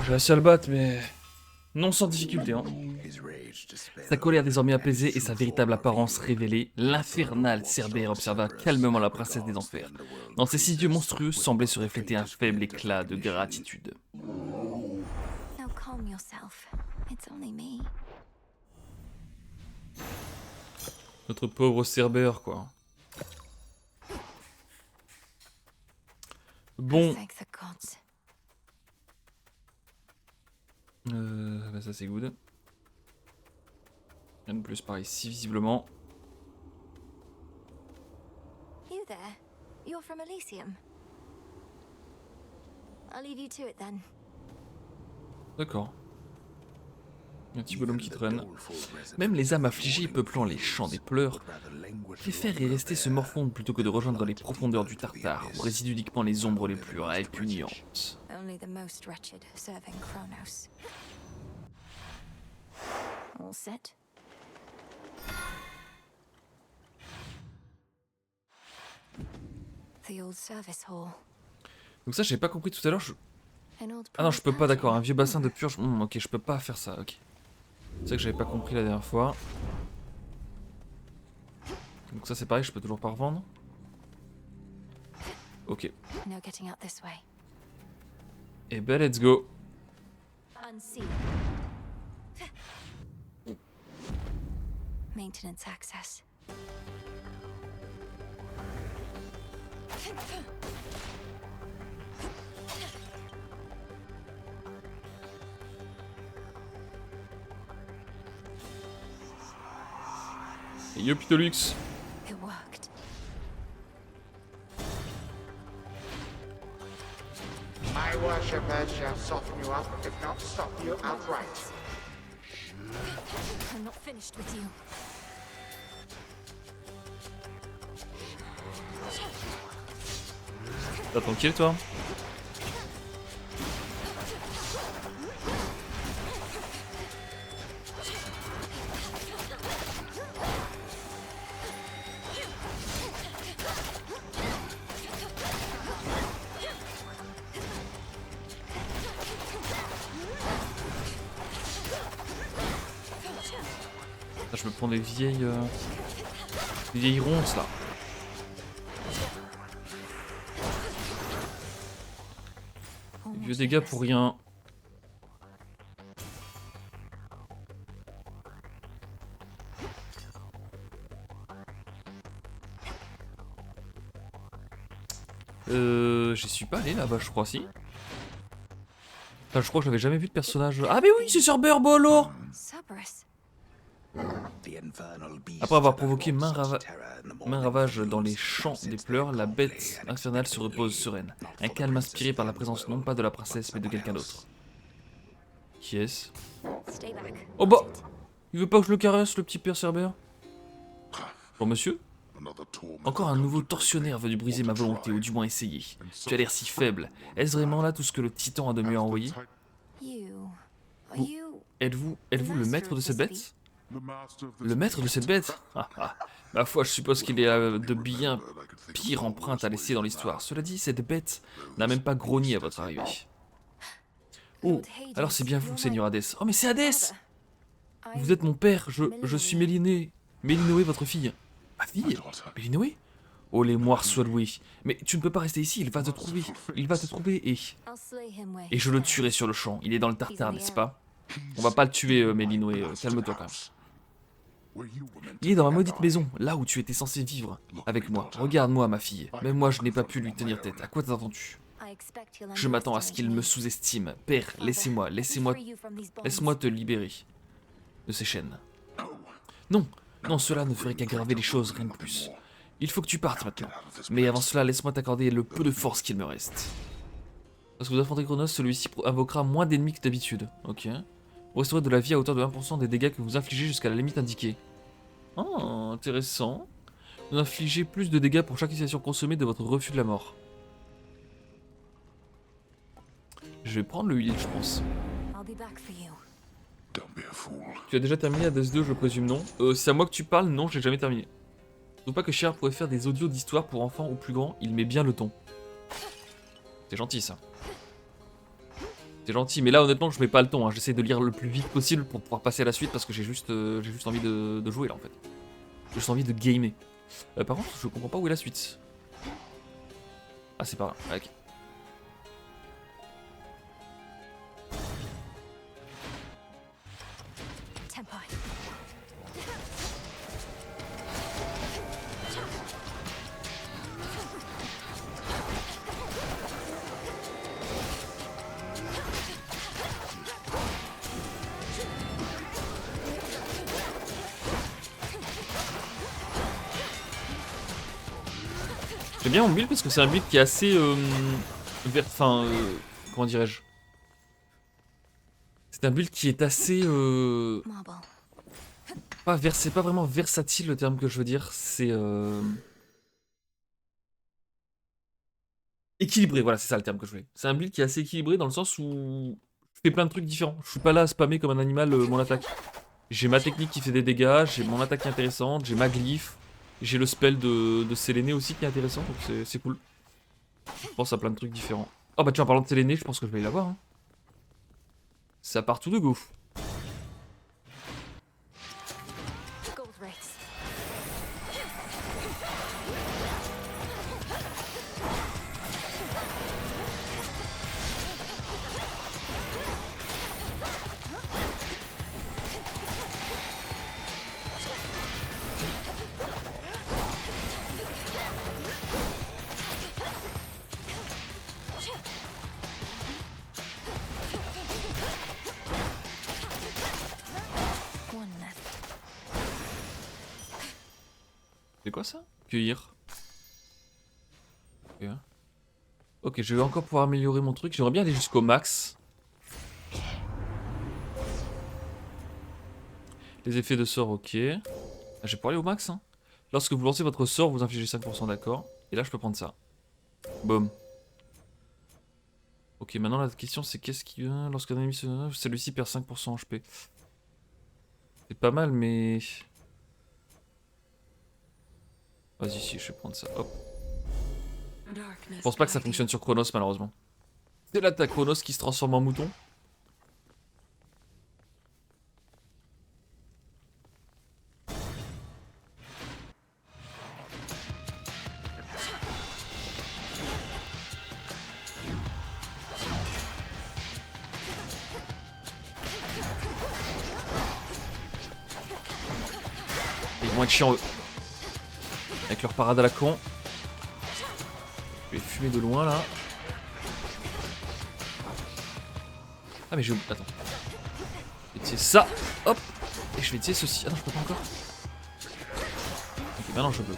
j'ai réussi à le battre, mais... non sans difficulté, hein. His rage dispelled, Sa colère désormais apaisée et sa véritable apparence révélée, l'infernal Cerbère observa calmement la princesse des enfers. Dans ses 6 yeux monstrueux semblait se refléter un faible éclat de gratitude. Now calm yourself. It's only me. Notre pauvre Cerbère, quoi. Bon, Thank the gods. bah ça c'est good. Rien de plus par ici, visiblement. You there? You're from Elysium. I'll leave you to it then. D'accord. Un petit bonhomme qui the traîne. doleful residents Même les âmes affligées peuplant les champs des pleurs would rather languidly préfèrent y rester se morfondre plutôt que de rejoindre les profondeurs du Tartare, où résident uniquement les ombres les plus répugnantes. Only the most wretched serving Kronos. All set? The old service hall. Donc ça, j'ai pas compris tout à l'heure. An old Ah non, je peux pas, bronze d'accord. Un fountain. vieux bassin de purge. Ok, je peux pas faire ça, ok. C'est ça que j'avais pas compris la dernière fois. Donc ça, c'est pareil, je peux toujours pas revendre. Ok. No getting out this way. Et ben, let's go. Unseen. Maintenance access. Et yo, Pitolux. It worked. My worshippers shall soften you up, if not stop you outright. I'm not finished with you. T'es tranquille, toi? Là, je me prends des vieilles ronces là. Vieux dégâts pour rien. J'y suis pas allé là-bas, je crois, si. Enfin, je crois que j'avais jamais vu de personnage. Ah, mais oui, c'est Cerbère, bon alors! Cerberus. the infernal beast Après avoir that provoqué wrought main such terror in the morning ravage dans les dews champs sits des there pleurs, la calmly bête and infernale se repose sereine. Un calme inspiré par la présence non pas de la princesse, mais de quelqu'un d'autre. Qui est-ce? Stay back. Oh bah! Il veut pas que je le caresse, le petit père Cerbère? Bon, monsieur? Encore un nouveau tortionnaire venu briser ma volonté, ou du moins essayer. Tu as l'air si faible. Est-ce vraiment là tout ce que le titan a de mieux à envoyer? You. Are Vous- you Êtes-vous le maître de cette bête? Le maître de cette bête? Ah, ah. Ma foi, je suppose qu'il y a de bien pires empreintes à laisser dans l'histoire. Cela dit, cette bête n'a même pas grogné à votre arrivée. Oh, alors c'est bien vous, Seigneur Hadès. Oh, mais c'est Hadès! Vous êtes mon père, je suis Mélinoé. Mélinoé, votre fille. Ma fille? Mélinoé? Oh, les moires soient louées. Mais tu ne peux pas rester ici, il va te trouver. Il va te trouver I'll slay him where et he je le stands. tuerai sur le champ. Il est dans le Tartare, n'est-ce pas? On va pas le tuer, Mélinoé. Calme-toi quand même. Il est dans ma maudite maison, là où tu étais censé vivre avec moi. Regarde-moi, ma fille. Même moi, je n'ai pas pu lui tenir tête. À quoi t'attends-tu? I expect you'll Je m'attends à ce underestimate qu'il me me. sous-estime. Père, laissez-moi, laissez-moi, Free you from these bonds. laisse-moi te libérer de ces chaînes. Non, non, cela ne ferait qu'aggraver les choses, rien de plus. Il faut que tu partes maintenant. Mais avant cela, laisse-moi t'accorder le peu de force qu'il me reste. Lorsque vous affrontez Kronos, celui-ci invoquera moins d'ennemis que d'habitude. Ok. Vous restaurez de la vie à hauteur de 1% des dégâts que vous infligez jusqu'à la limite indiquée. Oh, intéressant. Vous infligez plus de dégâts pour chaque utilisation consommée de votre refus de la mort. Je vais prendre le heal, je pense. I'll be back for you. Tu as déjà terminé Hades 2, je présume, non? C'est à moi que tu parles? Non, j'ai jamais terminé. Je trouve pas que Cher pourrait faire des audios d'histoire pour enfants ou plus grands, il met bien le ton. C'est gentil ça. C'est gentil, mais là honnêtement je mets pas le ton, hein. J'essaie de lire le plus vite possible pour pouvoir passer à la suite parce que j'ai juste envie de jouer là en fait. J'ai juste envie de gamer. Par contre je comprends pas où est la suite. Ah c'est par là, ah, ok. Tempo. J'aime bien mon build parce que c'est un build qui est assez... Enfin... comment dirais-je? C'est un build qui est assez... Marble. C'est pas vraiment versatile le terme que je veux dire, c'est... Équilibré, voilà, c'est ça le terme que je voulais. C'est un build qui est assez équilibré dans le sens où je fais plein de trucs différents. Je suis pas là à spammer comme un animal mon attaque. J'ai ma technique qui fait des dégâts, j'ai mon attaque qui est intéressante, j'ai ma glyphe, j'ai le spell de Séléné aussi qui est intéressant, donc c'est cool. Je pense à plein de trucs différents. Oh bah tiens, en parlant de Séléné, je pense que je vais l'avoir. Hein. Ça part tout de go. Gold race. One left. C'est quoi ça? Cueillir. Ok. Ok, je vais encore pouvoir améliorer mon truc. J'aimerais bien aller jusqu'au max. Les effets de sort, ok. Ah, je vais pouvoir aller au max. Hein. Lorsque vous lancez votre sort, vous infligez 5%, d'accord. Et là, je peux prendre ça. Boum. Ok, maintenant la question c'est qu'est-ce qui vient lorsqu'un ennemi se... Celui-ci perd 5% en HP. C'est pas mal, mais... Vas-y, si, je vais prendre ça. Hop. Je pense pas que ça fonctionne sur Chronos, malheureusement. C'est là, t'as Chronos qui se transforme en mouton. Ils vont être chiants, eux. Avec leur parade à la con. Je vais fumer de loin, là. Ah, mais j'ai... Attends. Je vais essayer ça. Hop. Et je vais essayer ceci. Ah non, je peux pas encore. Ok, maintenant je peux.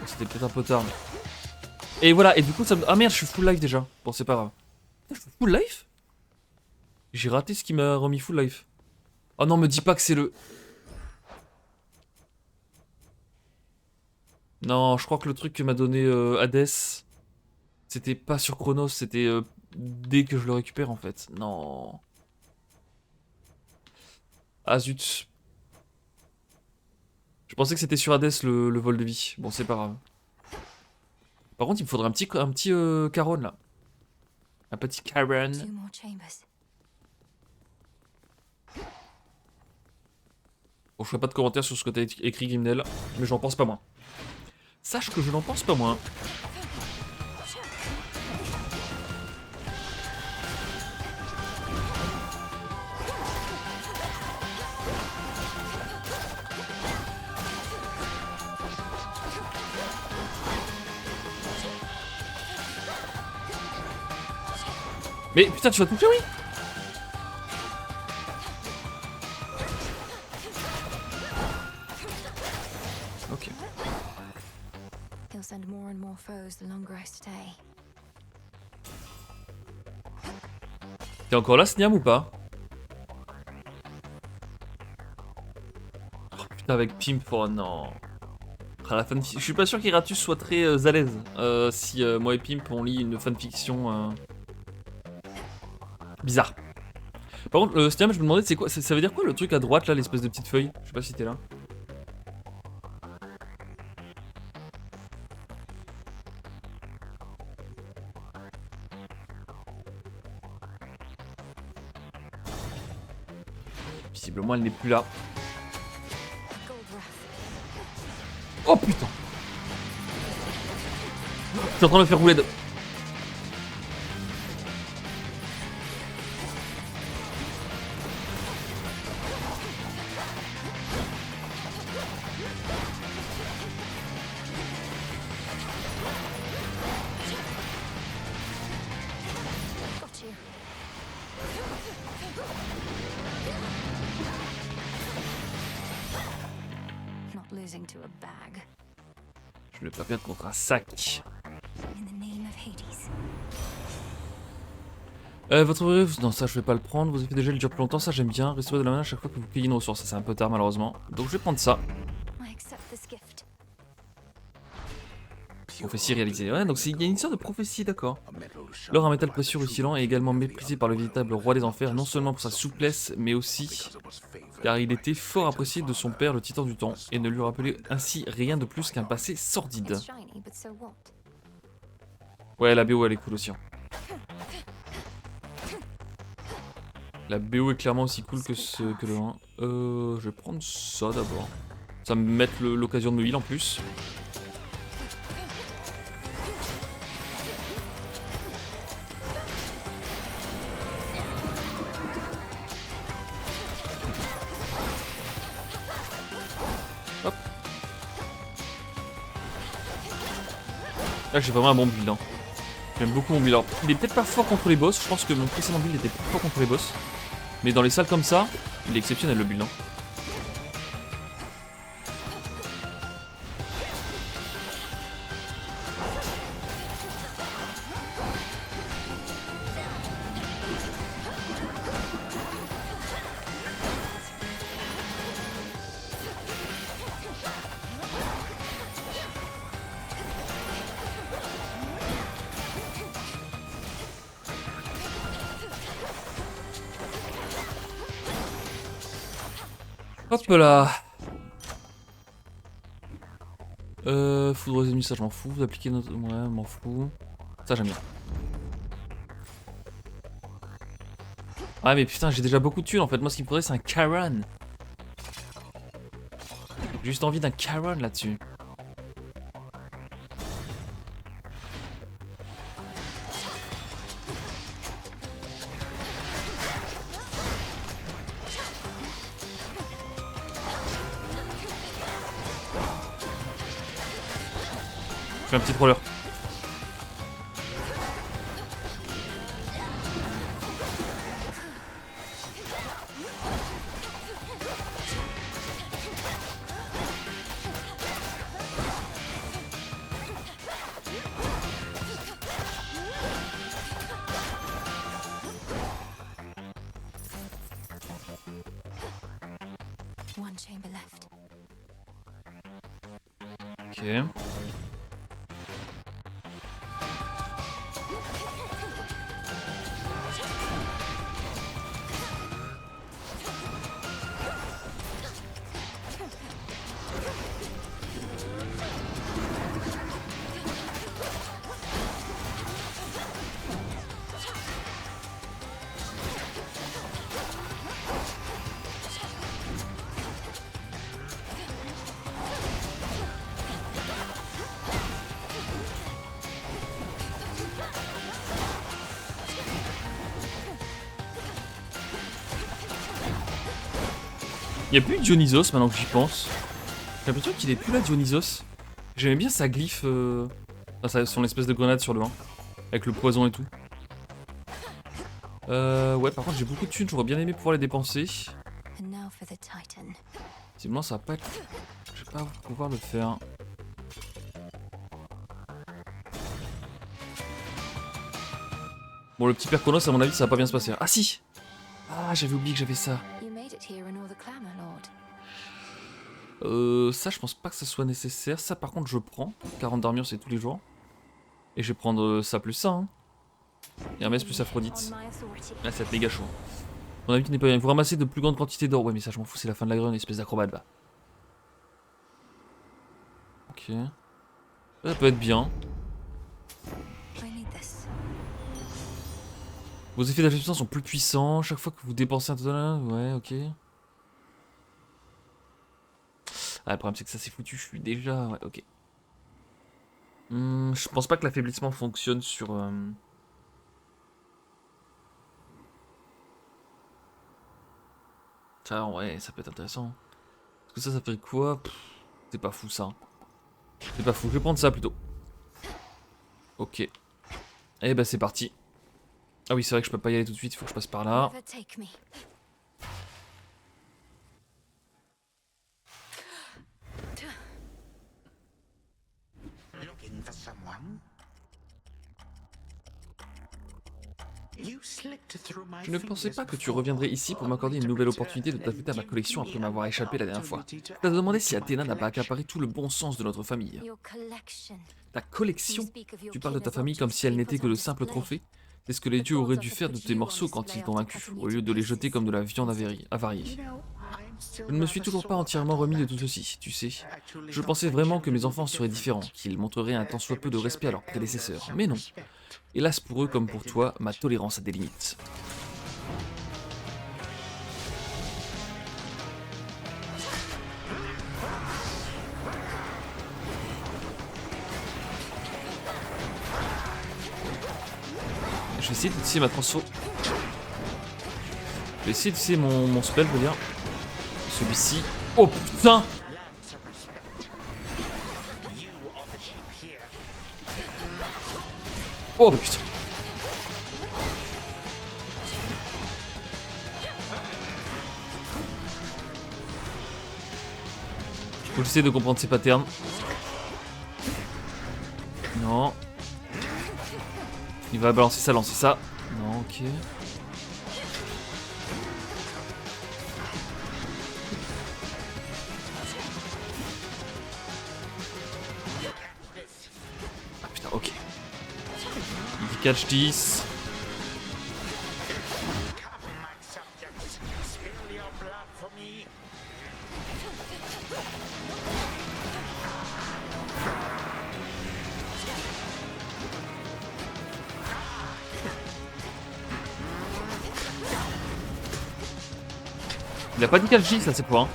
C'était peut-être un peu tard, mais... Et voilà, et du coup ça me... Ah merde, je suis full life déjà. Bon, c'est pas grave. Je suis full life? J'ai raté ce qui m'a remis full life. Oh non, me dis pas que c'est le... Non, je crois que le truc que m'a donné Hades, c'était pas sur Chronos, c'était dès que je le récupère en fait. Non. Ah zut. Je pensais que c'était sur Hades le vol de vie. Bon, c'est pas grave. Par contre, il me faudrait un petit Caron là. Un petit Caron. 2 more chambers. Bon, je ferai pas de commentaires sur ce que t'as écrit, Grimnel, mais j'en pense pas moins. Sache que je n'en pense pas moins. Mais putain, tu vas te couper, oui? Ok. He'll send more and more foes the longer I stay. T'es encore là, Sniam, ou pas? Oh putain, avec Pimp, oh non. Ah, la je suis pas sûr qu'Iratus soit très à l'aise si moi et Pimp on lit une fanfiction bizarre. Par contre, Sniam, je me demandais, c'est quoi, ça veut dire quoi le truc à droite là, l'espèce de petite feuille? Je sais pas si t'es là. au moins elle n'est plus là. A gold ruff. Oh putain. Je suis en train de me faire rouler de... Got you. Not losing to a bag. Je ne vais pas perdre contre un sac. In the name of Hades. Votre rêve, non ça je vais pas le prendre, vos effets de gel durent plus longtemps, ça j'aime bien, restaurer de la mana à chaque fois que vous cueillez une ressource, ça c'est un peu tard malheureusement, donc je vais prendre ça. I accept this gift. Prophétie réalisée, ouais donc il y a une sorte de prophétie, d'accord. A metal shard L'or, un métal précieux oscillant, est également méprisé par le véritable roi des enfers, non seulement pour sa souplesse, mais aussi because it was favored. car il était fort apprécié de son père le titan du temps, et ne lui rappelait ainsi rien de plus qu'un passé sordide. It's shiny, but so what? Ouais la BO elle est cool aussi. Hein. La BO est clairement aussi cool que le 1. Je vais prendre ça d'abord. Ça va me mettre l'occasion de me heal en plus. Hop. Là j'ai vraiment un bon build. Hein. J'aime beaucoup mon build. Alors, il est peut-être pas fort contre les boss. Je pense que mon précédent build était plus fort contre les boss. Mais dans les salles comme ça, il est exceptionnel le build. Hein. Hop là. Foudre aux ennemis, ça je m'en fous. Vous appliquez notre... Ouais, m'en fous. Ça j'aime bien. Ouais mais putain, j'ai déjà beaucoup de thunes en fait. Moi ce qu'il me faudrait c'est un Charon. J'ai juste envie d'un Charon là-dessus. Je fais un petit roller. One chamber left. Ok. Il n'y a plus Dionysos maintenant que j'y pense. J'ai l'impression qu'il est plus là Dionysos. J'aimais bien sa glyphe, son espèce de grenade sur le 1. Avec le poison et tout. Ouais par contre j'ai beaucoup de thunes, j'aurais bien aimé pouvoir les dépenser. And now for the Titan. Visiblement ça va pas être... Je vais pas pouvoir le faire. Bon le petit père Chronos à mon avis ça va pas bien se passer. Ah si. Ah j'avais oublié que j'avais ça. You made it here in all the clamor, Lord. Ça je pense pas que ça soit nécessaire. Ça par contre je prends. 40 d'armure c'est tous les jours. Et je vais prendre ça plus ça. Hein. Hermès plus Aphrodite. On my authority. Là ça va être méga chaud. Mon avis n'est pas bien. Vous ramassez de plus grandes quantités d'or. Ouais mais ça je m'en fous, c'est la fin de la grande, espèce d'acrobate va. Ok. Ça peut être bien. I need this. Vos effets d'ajustement sont plus puissants. Chaque fois que vous dépensez un total. Ouais ok. Ah, le problème c'est que ça c'est foutu, je suis déjà... Ouais, ok. Je pense pas que l'affaiblissement fonctionne sur... Ça, ouais, ça peut être intéressant. Parce que ça fait quoi? C'est pas fou ça. C'est pas fou, je vais prendre ça plutôt. Ok. Eh ben c'est parti. Ah oui, c'est vrai que je peux pas y aller tout de suite, il faut que je passe par là. Wherever take me. Looking for someone? You slipped through my Je ne pensais fingers pas que tu before, reviendrais ici pour m'accorder une nouvelle opportunité de t'ajouter à ma collection après m'avoir échappé la dernière fois. Je t'ai demandé si Athéna n'a pas accaparé tout le bon sens de notre famille. Your collection. Ta collection? You speak of your Tu parles de ta kin as famille comme objects si elle to be n'était put que on de simples display. trophées? C'est ce que les dieux auraient dû faire de tes morceaux quand ils t'ont vaincu, au lieu de les jeter comme de la viande avariée. Je ne me suis toujours pas entièrement remis de tout ceci, tu sais. Je pensais vraiment que mes enfants seraient différents, qu'ils montreraient un tant soit peu de respect à leurs prédécesseurs, mais non. Hélas pour eux comme pour toi, ma tolérance a des limites. Je vais essayer d'utiliser ma transfo. Je vais essayer d'utiliser mon spell, je veux dire. Celui-ci. Oh putain! Oh putain! Faut que j'essaie de comprendre ces patterns. Non. Il va balancer ça, lancer ça. Non, ok. Ah putain, ok. Il dit catch 10. Spill your blood for me. Il a pas dit catch 10, ça c'est pour un.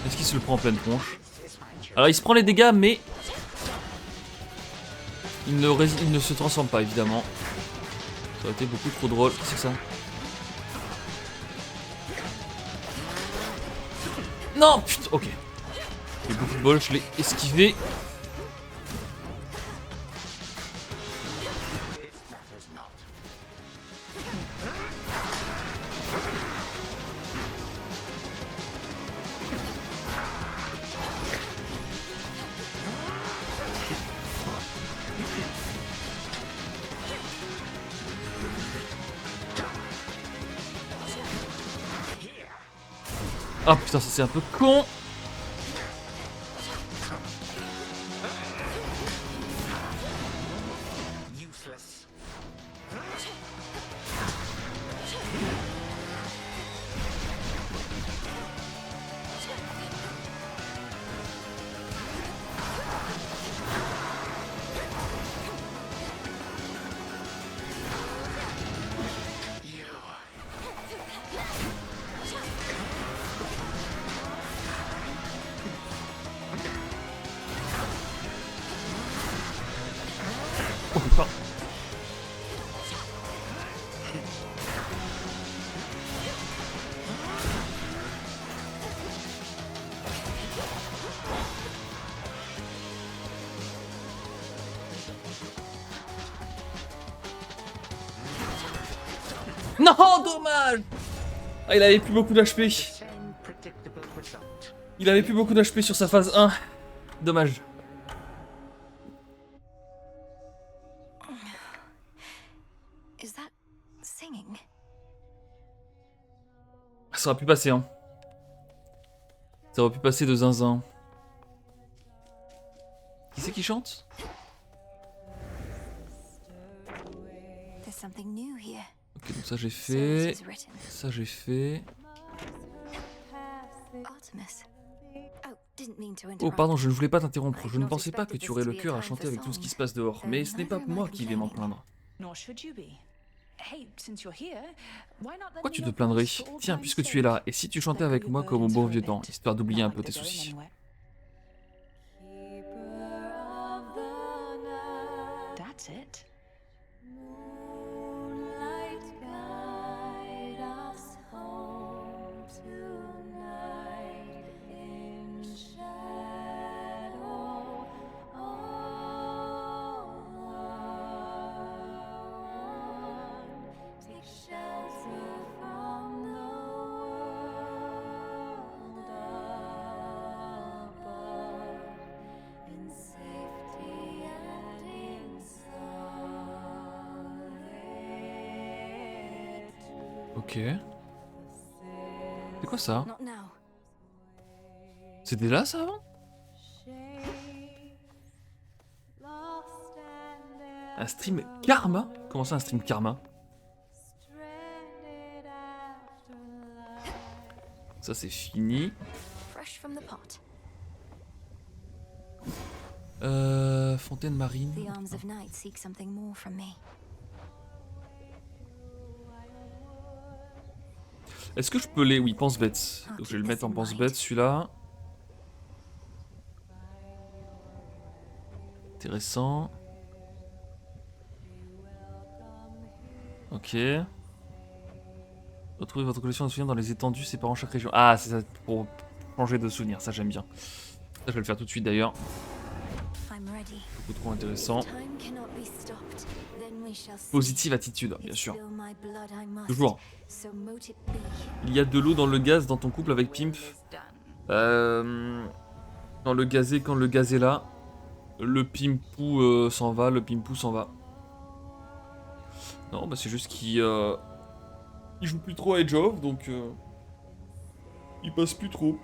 Est-ce qu'il se le prend en pleine tronche? Alors il se prend les dégâts, mais il ne se transforme pas évidemment. Ça aurait été beaucoup trop drôle. Qu'est-ce que c'est ça? Non, putain, ok. J'ai beaucoup de bol, je l'ai esquivé. Ah putain, ça c'est un peu con. Useless. Oh putain. Non, dommage. Ah, il avait plus beaucoup d'HP. Same predictable result. Il avait plus beaucoup d'HP sur sa phase 1. Dommage. Is that singing? Ça aurait pu passer, hein. Ça aurait pu passer de zinzin. Qui c'est qui chante? There's something new here. Ok, donc ça j'ai So fait. it is written. Ça j'ai fait. Artemis. Oh, did didn't mean to Oh interrupt. pardon, je ne voulais pas t'interrompre. Je I'd ne not pensais pas que expected tu this aurais to le be a cœur à time chanter for avec tout ce qui song. se passe dehors, mais ce n'est pas Neither am I moi qui vais m'en complaining. plaindre. Nor should you be. Hey, since you're here, why not lend Pourquoi me tu te your plaindrais? voice for all Tiens, time's puisque tu es là, sake? et si tu chantais Let avec go moi your comme au burdens bon for a vieux temps, bit. histoire d'oublier Not un like peu they're tes going soucis. anywhere. That's it. Ok. C'est quoi ça? Not now. C'était là ça avant? Un stream karma? Comment ça un stream karma? Ça c'est fini. Fresh from the pot. Fontaine marine. The arms of night seek something more from me. Est-ce que je peux les... Oui, pense-bête. Donc je vais le mettre en pense-bête celui-là. Intéressant. Ok. Retrouvez votre collection de souvenirs dans les étendues séparant chaque région. Ah, c'est ça, pour changer de souvenirs, ça j'aime bien. Ça je vais le faire tout de suite d'ailleurs. I'm ready. Beaucoup trop intéressant. Time cannot be stopped. Then we shall see. Positive attitude, bien It's sûr. still my blood I must. Toujours. So mote it be. Il y a de l'eau dans le gaz dans ton couple avec Pimp. Quand le gaz est là, le Pimpou s'en va, le Pimpou s'en va. Non, bah c'est juste qu'il il joue plus trop à Age of, donc il passe plus trop.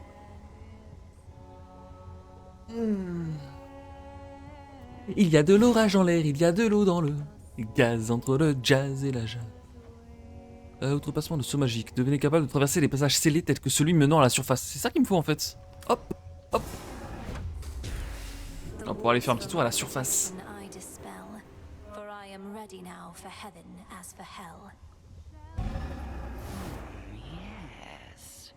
Il y a de l'orage en l'air, il y a de l'eau dans le gaz entre le jazz et la jazz. Outrepassement de saut magique. Devenez capable de traverser les passages scellés tels que celui menant à la surface. C'est ça qu'il me faut en fait. Hop, hop. On pourra aller faire un petit tour à la surface. I dispel, for I am ready now for heaven as for hell. Yes.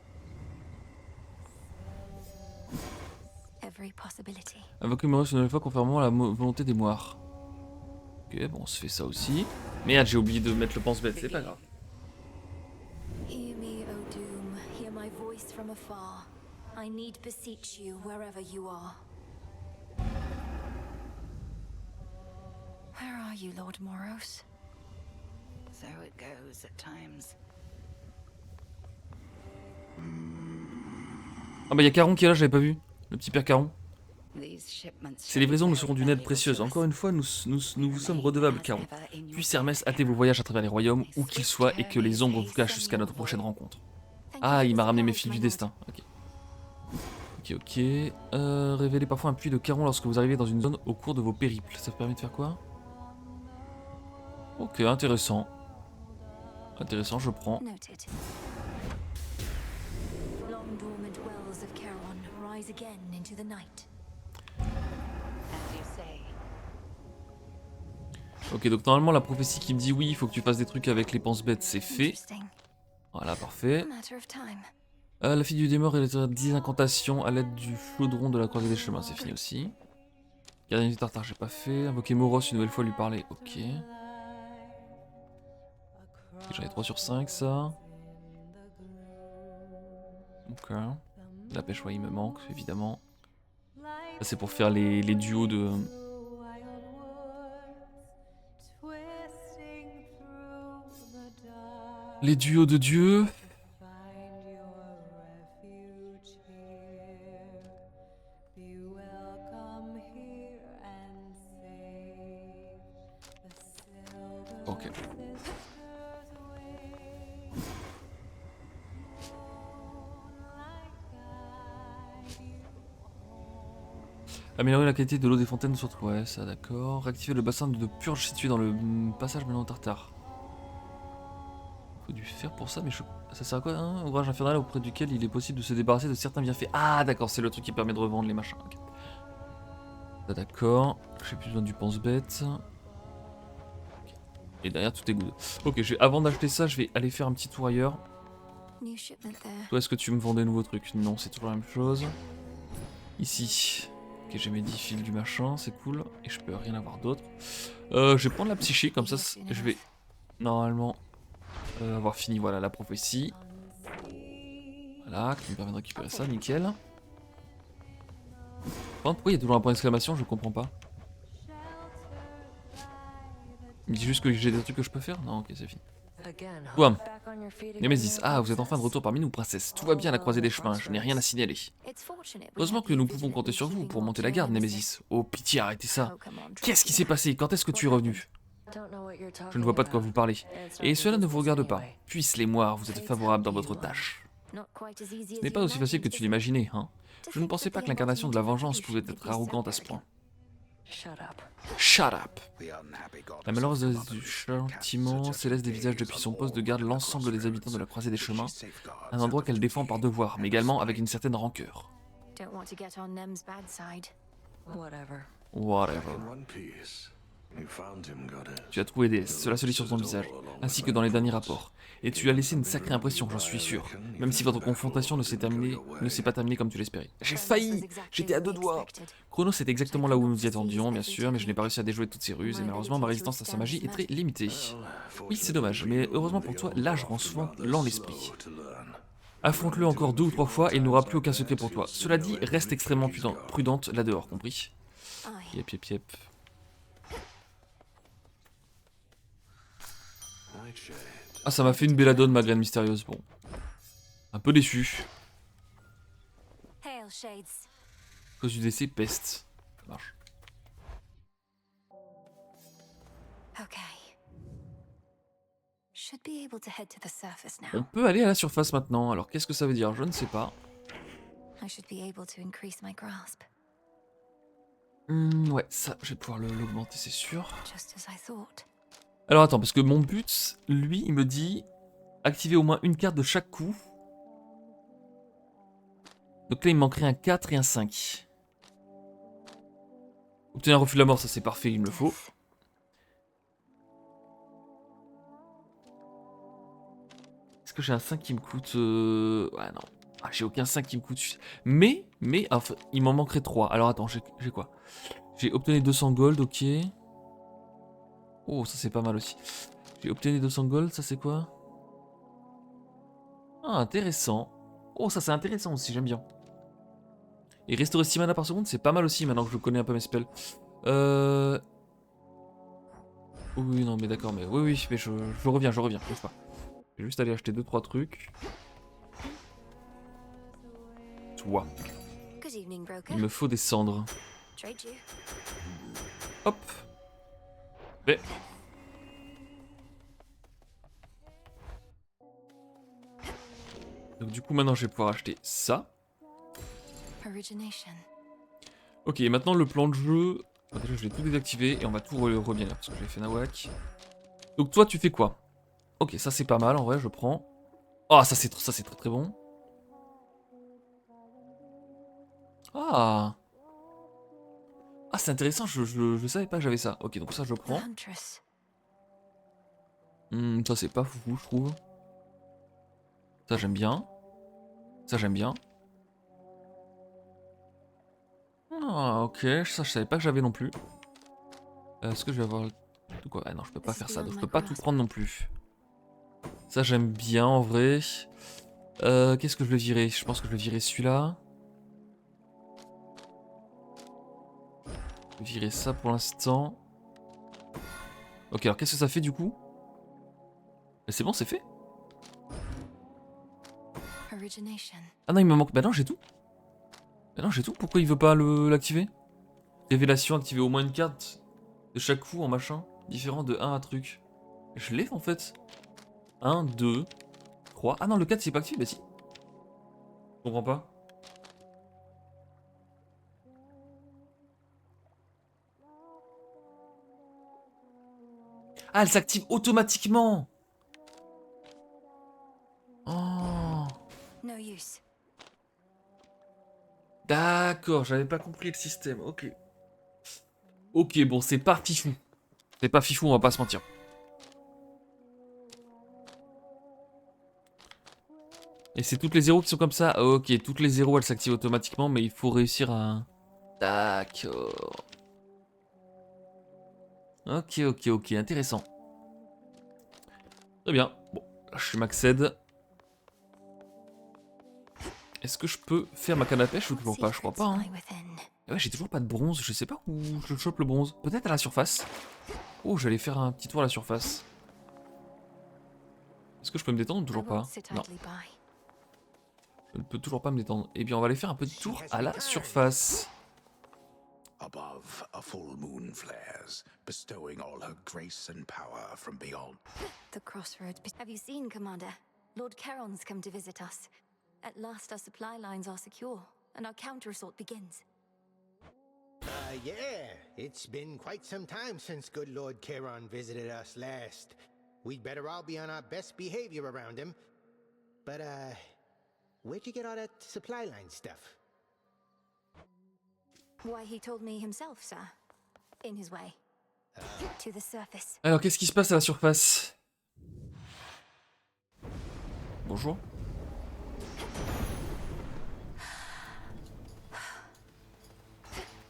Every possibility. Invoquer Moros une nouvelle fois conformément à la volonté des moires. Ok, bon, on se fait ça aussi. Merde, j'ai oublié de mettre le pense-bête, c'est pas grave. Hear me, O doom, hear my voice from afar. I need beseech you wherever you are. Where are you, Lord Moros? So it goes at times. Ah bah y'a Caron qui est là, j'avais pas vu. Le petit père Caron. These shipments Ces livraisons nous seront d'une aide précieuse. Encore une fois, nous vous sommes redevables, Caron. Puisse Hermès hâter vos voyages à travers les royaumes, où qu'ils soient, et que les ombres vous cachent jusqu'à notre prochaine rencontre. Ah, il m'a ramené mes fils du destin. Ok. Ok. Révélez parfois un puits de Caron lorsque vous arrivez dans une zone au cours de vos périples. Ça vous permet de faire quoi? Ok, intéressant. Intéressant, je prends. Noted. Long dormant wells of Charon rise again into the night. As you say. Ok, donc normalement la prophétie qui me dit oui, il faut que tu fasses des trucs avec les pense-bêtes, c'est fait. Interesting. Voilà, parfait. A matter of time. La fille du démon réalisera 10 incantations à l'aide du chaudron de la croisée des chemins, c'est fini aussi. Gardien du tartare, j'ai pas fait. Invoquer Moros une nouvelle fois, lui parler, ok. J'en ai 3 sur 5, ça. Ok. La pêche, ouais, il me manque, évidemment. Ça, c'est pour faire les duos de... Les duos de Dieu. Ok. Améliorer la qualité de l'eau des fontaines sur ouais, ça d'accord. Réactiver le bassin de purge situé dans le passage menant au Tartare. Faut du fer pour ça, mais ça sert à quoi hein? Ouvrage infernal auprès duquel il est possible de se débarrasser de certains bienfaits. Ah d'accord, c'est le truc qui permet de revendre les machins. Okay. Ah, d'accord, j'ai plus besoin du pense-bête. Okay. Et derrière tout est good. Ok, avant d'acheter ça, je vais aller faire un petit tour ailleurs. Toi, est-ce que tu me vends des nouveaux trucs? Non, c'est toujours la même chose. Ici. Ok, j'ai mes 10 fils du machin, c'est cool. Et je peux rien avoir d'autre. Je vais prendre la psyché, comme ça je vais normalement avoir fini voilà, la prophétie. Voilà, qui me permet de récupérer ça, nickel. Pourquoi il y a toujours un point d'exclamation? Je comprends pas. Il me dit juste que j'ai des trucs que je peux faire? Non, ok, c'est fini. Toi, Nemesis, ah, vous êtes enfin de retour parmi nous, princesse. Tout va bien à la croisée des chemins, je n'ai rien à signaler. Heureusement que nous pouvons compter sur vous pour monter la garde, Nemesis. Oh, pitié, arrêtez ça. Qu'est-ce qui s'est passé? Quand est-ce que tu es revenu? Je ne vois pas de quoi vous parlez. Et cela ne vous regarde pas. Puisse les moires, vous êtes favorable dans votre tâche. Ce n'est pas aussi facile que tu l'imaginais, hein. Je ne pensais pas que l'incarnation de la vengeance pouvait être arrogante à ce point. Shut up. La malheureuse du châtiment céleste des visages depuis son poste de garde l'ensemble des habitants de la croisée des chemins, un endroit qu'elle défend par devoir, mais également avec une certaine rancœur. Whatever. Tu as trouvé DS, cela se lit sur ton visage, ainsi que dans les derniers rapports. Et tu as laissé une sacrée impression, j'en suis sûr. Même si votre confrontation ne s'est pas terminée comme tu l'espérais. J'ai failli! J'étais à deux doigts! Chronos est exactement là où nous y attendions, bien sûr, mais je n'ai pas réussi à déjouer toutes ces ruses, et malheureusement ma résistance à sa magie est très limitée. Oui, c'est dommage, mais heureusement pour toi, l'âge rend souvent lent l'esprit. Affronte-le encore 2 ou 3 fois et il n'aura plus aucun secret pour toi. Cela dit, reste extrêmement prudente là dehors, compris? Yep. Ah, ça m'a fait une belladone, ma graine mystérieuse. Bon. Un peu déçu. Cause du décès, peste. Ça marche. On peut aller à la surface maintenant. Alors, qu'est-ce que ça veut dire? Je ne sais pas. Ouais, ça, je vais pouvoir l'augmenter, c'est sûr. Alors attends, parce que mon but, lui, il me dit activer au moins une carte de chaque coup. Donc là, il me manquerait un 4 et un 5. Obtenir un refus de la mort, ça c'est parfait, il me le faut. Est-ce que j'ai un 5 qui me coûte... Ouais, non. Ah, j'ai aucun 5 qui me coûte... Mais, enfin, il m'en manquerait 3. Alors attends, j'ai quoi? J'ai obtenu 200 gold, ok. Oh, ça c'est pas mal aussi. J'ai obtenu 200 gold, ça c'est quoi? Ah, intéressant. Oh, ça c'est intéressant aussi, j'aime bien. Et restaurer 6 mana par seconde, c'est pas mal aussi maintenant que je connais un peu mes spells. Oui, non, mais d'accord, mais oui, mais je reviens, je pas. Je vais juste aller acheter 2-3 trucs. Toi. Il me faut des cendres. Hop. Mais... Donc du coup maintenant je vais pouvoir acheter ça. Ok, maintenant le plan de jeu... Bon, déjà je vais tout désactiver et on va tout revenir parce que j'ai fait nawak. Donc toi tu fais quoi? Ok, ça c'est pas mal en vrai, je prends. Ah, ça c'est très bon. Ah, c'est intéressant, je savais pas que j'avais ça. Ok, donc ça je prends. Ça c'est pas foufou je trouve. Ça j'aime bien. Ça j'aime bien. Ah ok, ça je savais pas que j'avais non plus. Est-ce que je vais avoir... de quoi? Ah non, je peux pas faire ça, donc je peux pas tout prendre non plus. Ça j'aime bien en vrai. Qu'est-ce que je vais virer? Je pense que je vais virer celui-là. Virer ça pour l'instant. Ok, alors qu'est-ce que ça fait du coup? C'est bon, c'est fait. Ah non, il me manque... Bah non, j'ai tout. Bah non, j'ai tout. Pourquoi il veut pas l'activer? Révélation, activer au moins une carte de chaque coup en machin. Différent de 1 à truc. Je l'ai en fait. 1, 2, 3. Ah non, le 4 c'est pas activé, bah si. Je comprends pas. Ah, elle s'active automatiquement. use. D'accord, j'avais pas compris le système, ok. Ok, bon, c'est pas fifou. C'est pas fifou, on va pas se mentir. Et c'est toutes les zéros qui sont comme ça? Ok, toutes les zéros elles s'activent automatiquement, mais il faut réussir à... D'accord. Ok, ok, ok, intéressant. Très bien. Bon, là je suis maxed. Est-ce que je peux faire ma canne à pêche ou toujours pas? Je crois pas, hein. Ouais, j'ai toujours pas de bronze, je sais pas où je chope le bronze. Peut-être à la surface. Oh, j'allais faire un petit tour à la surface. Est-ce que je peux me détendre ou toujours pas? Non. Je ne peux toujours pas me détendre. Eh bien, on va aller faire un petit tour à la surface. Above, a full moon flares, bestowing all her grace and power from beyond. The crossroads. Have you seen, Commander? Lord Charon's come to visit us. At last our supply lines are secure, and our counter-assault begins. Yeah. It's been quite some time since good Lord Charon visited us last. We'd better all be on our best behavior around him. But, where'd you get all that supply line stuff? Why, he told me himself, sir. In his way. To the surface. Alors, qu'est-ce qui se passe à la surface? Bonjour.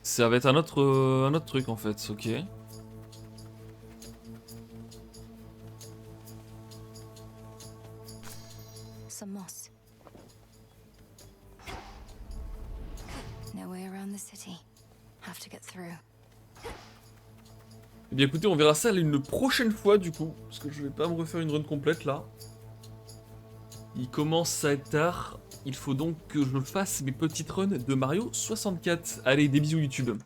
Ça va être un autre truc en fait, ok. Some moss. No way around the city. Have to get through. Eh bien écoutez, on verra ça une prochaine fois du coup, parce que je vais pas me refaire une run complète là. Il commence à être tard, il faut donc que je fasse mes petites runs de Mario 64. Allez, des bisous YouTube.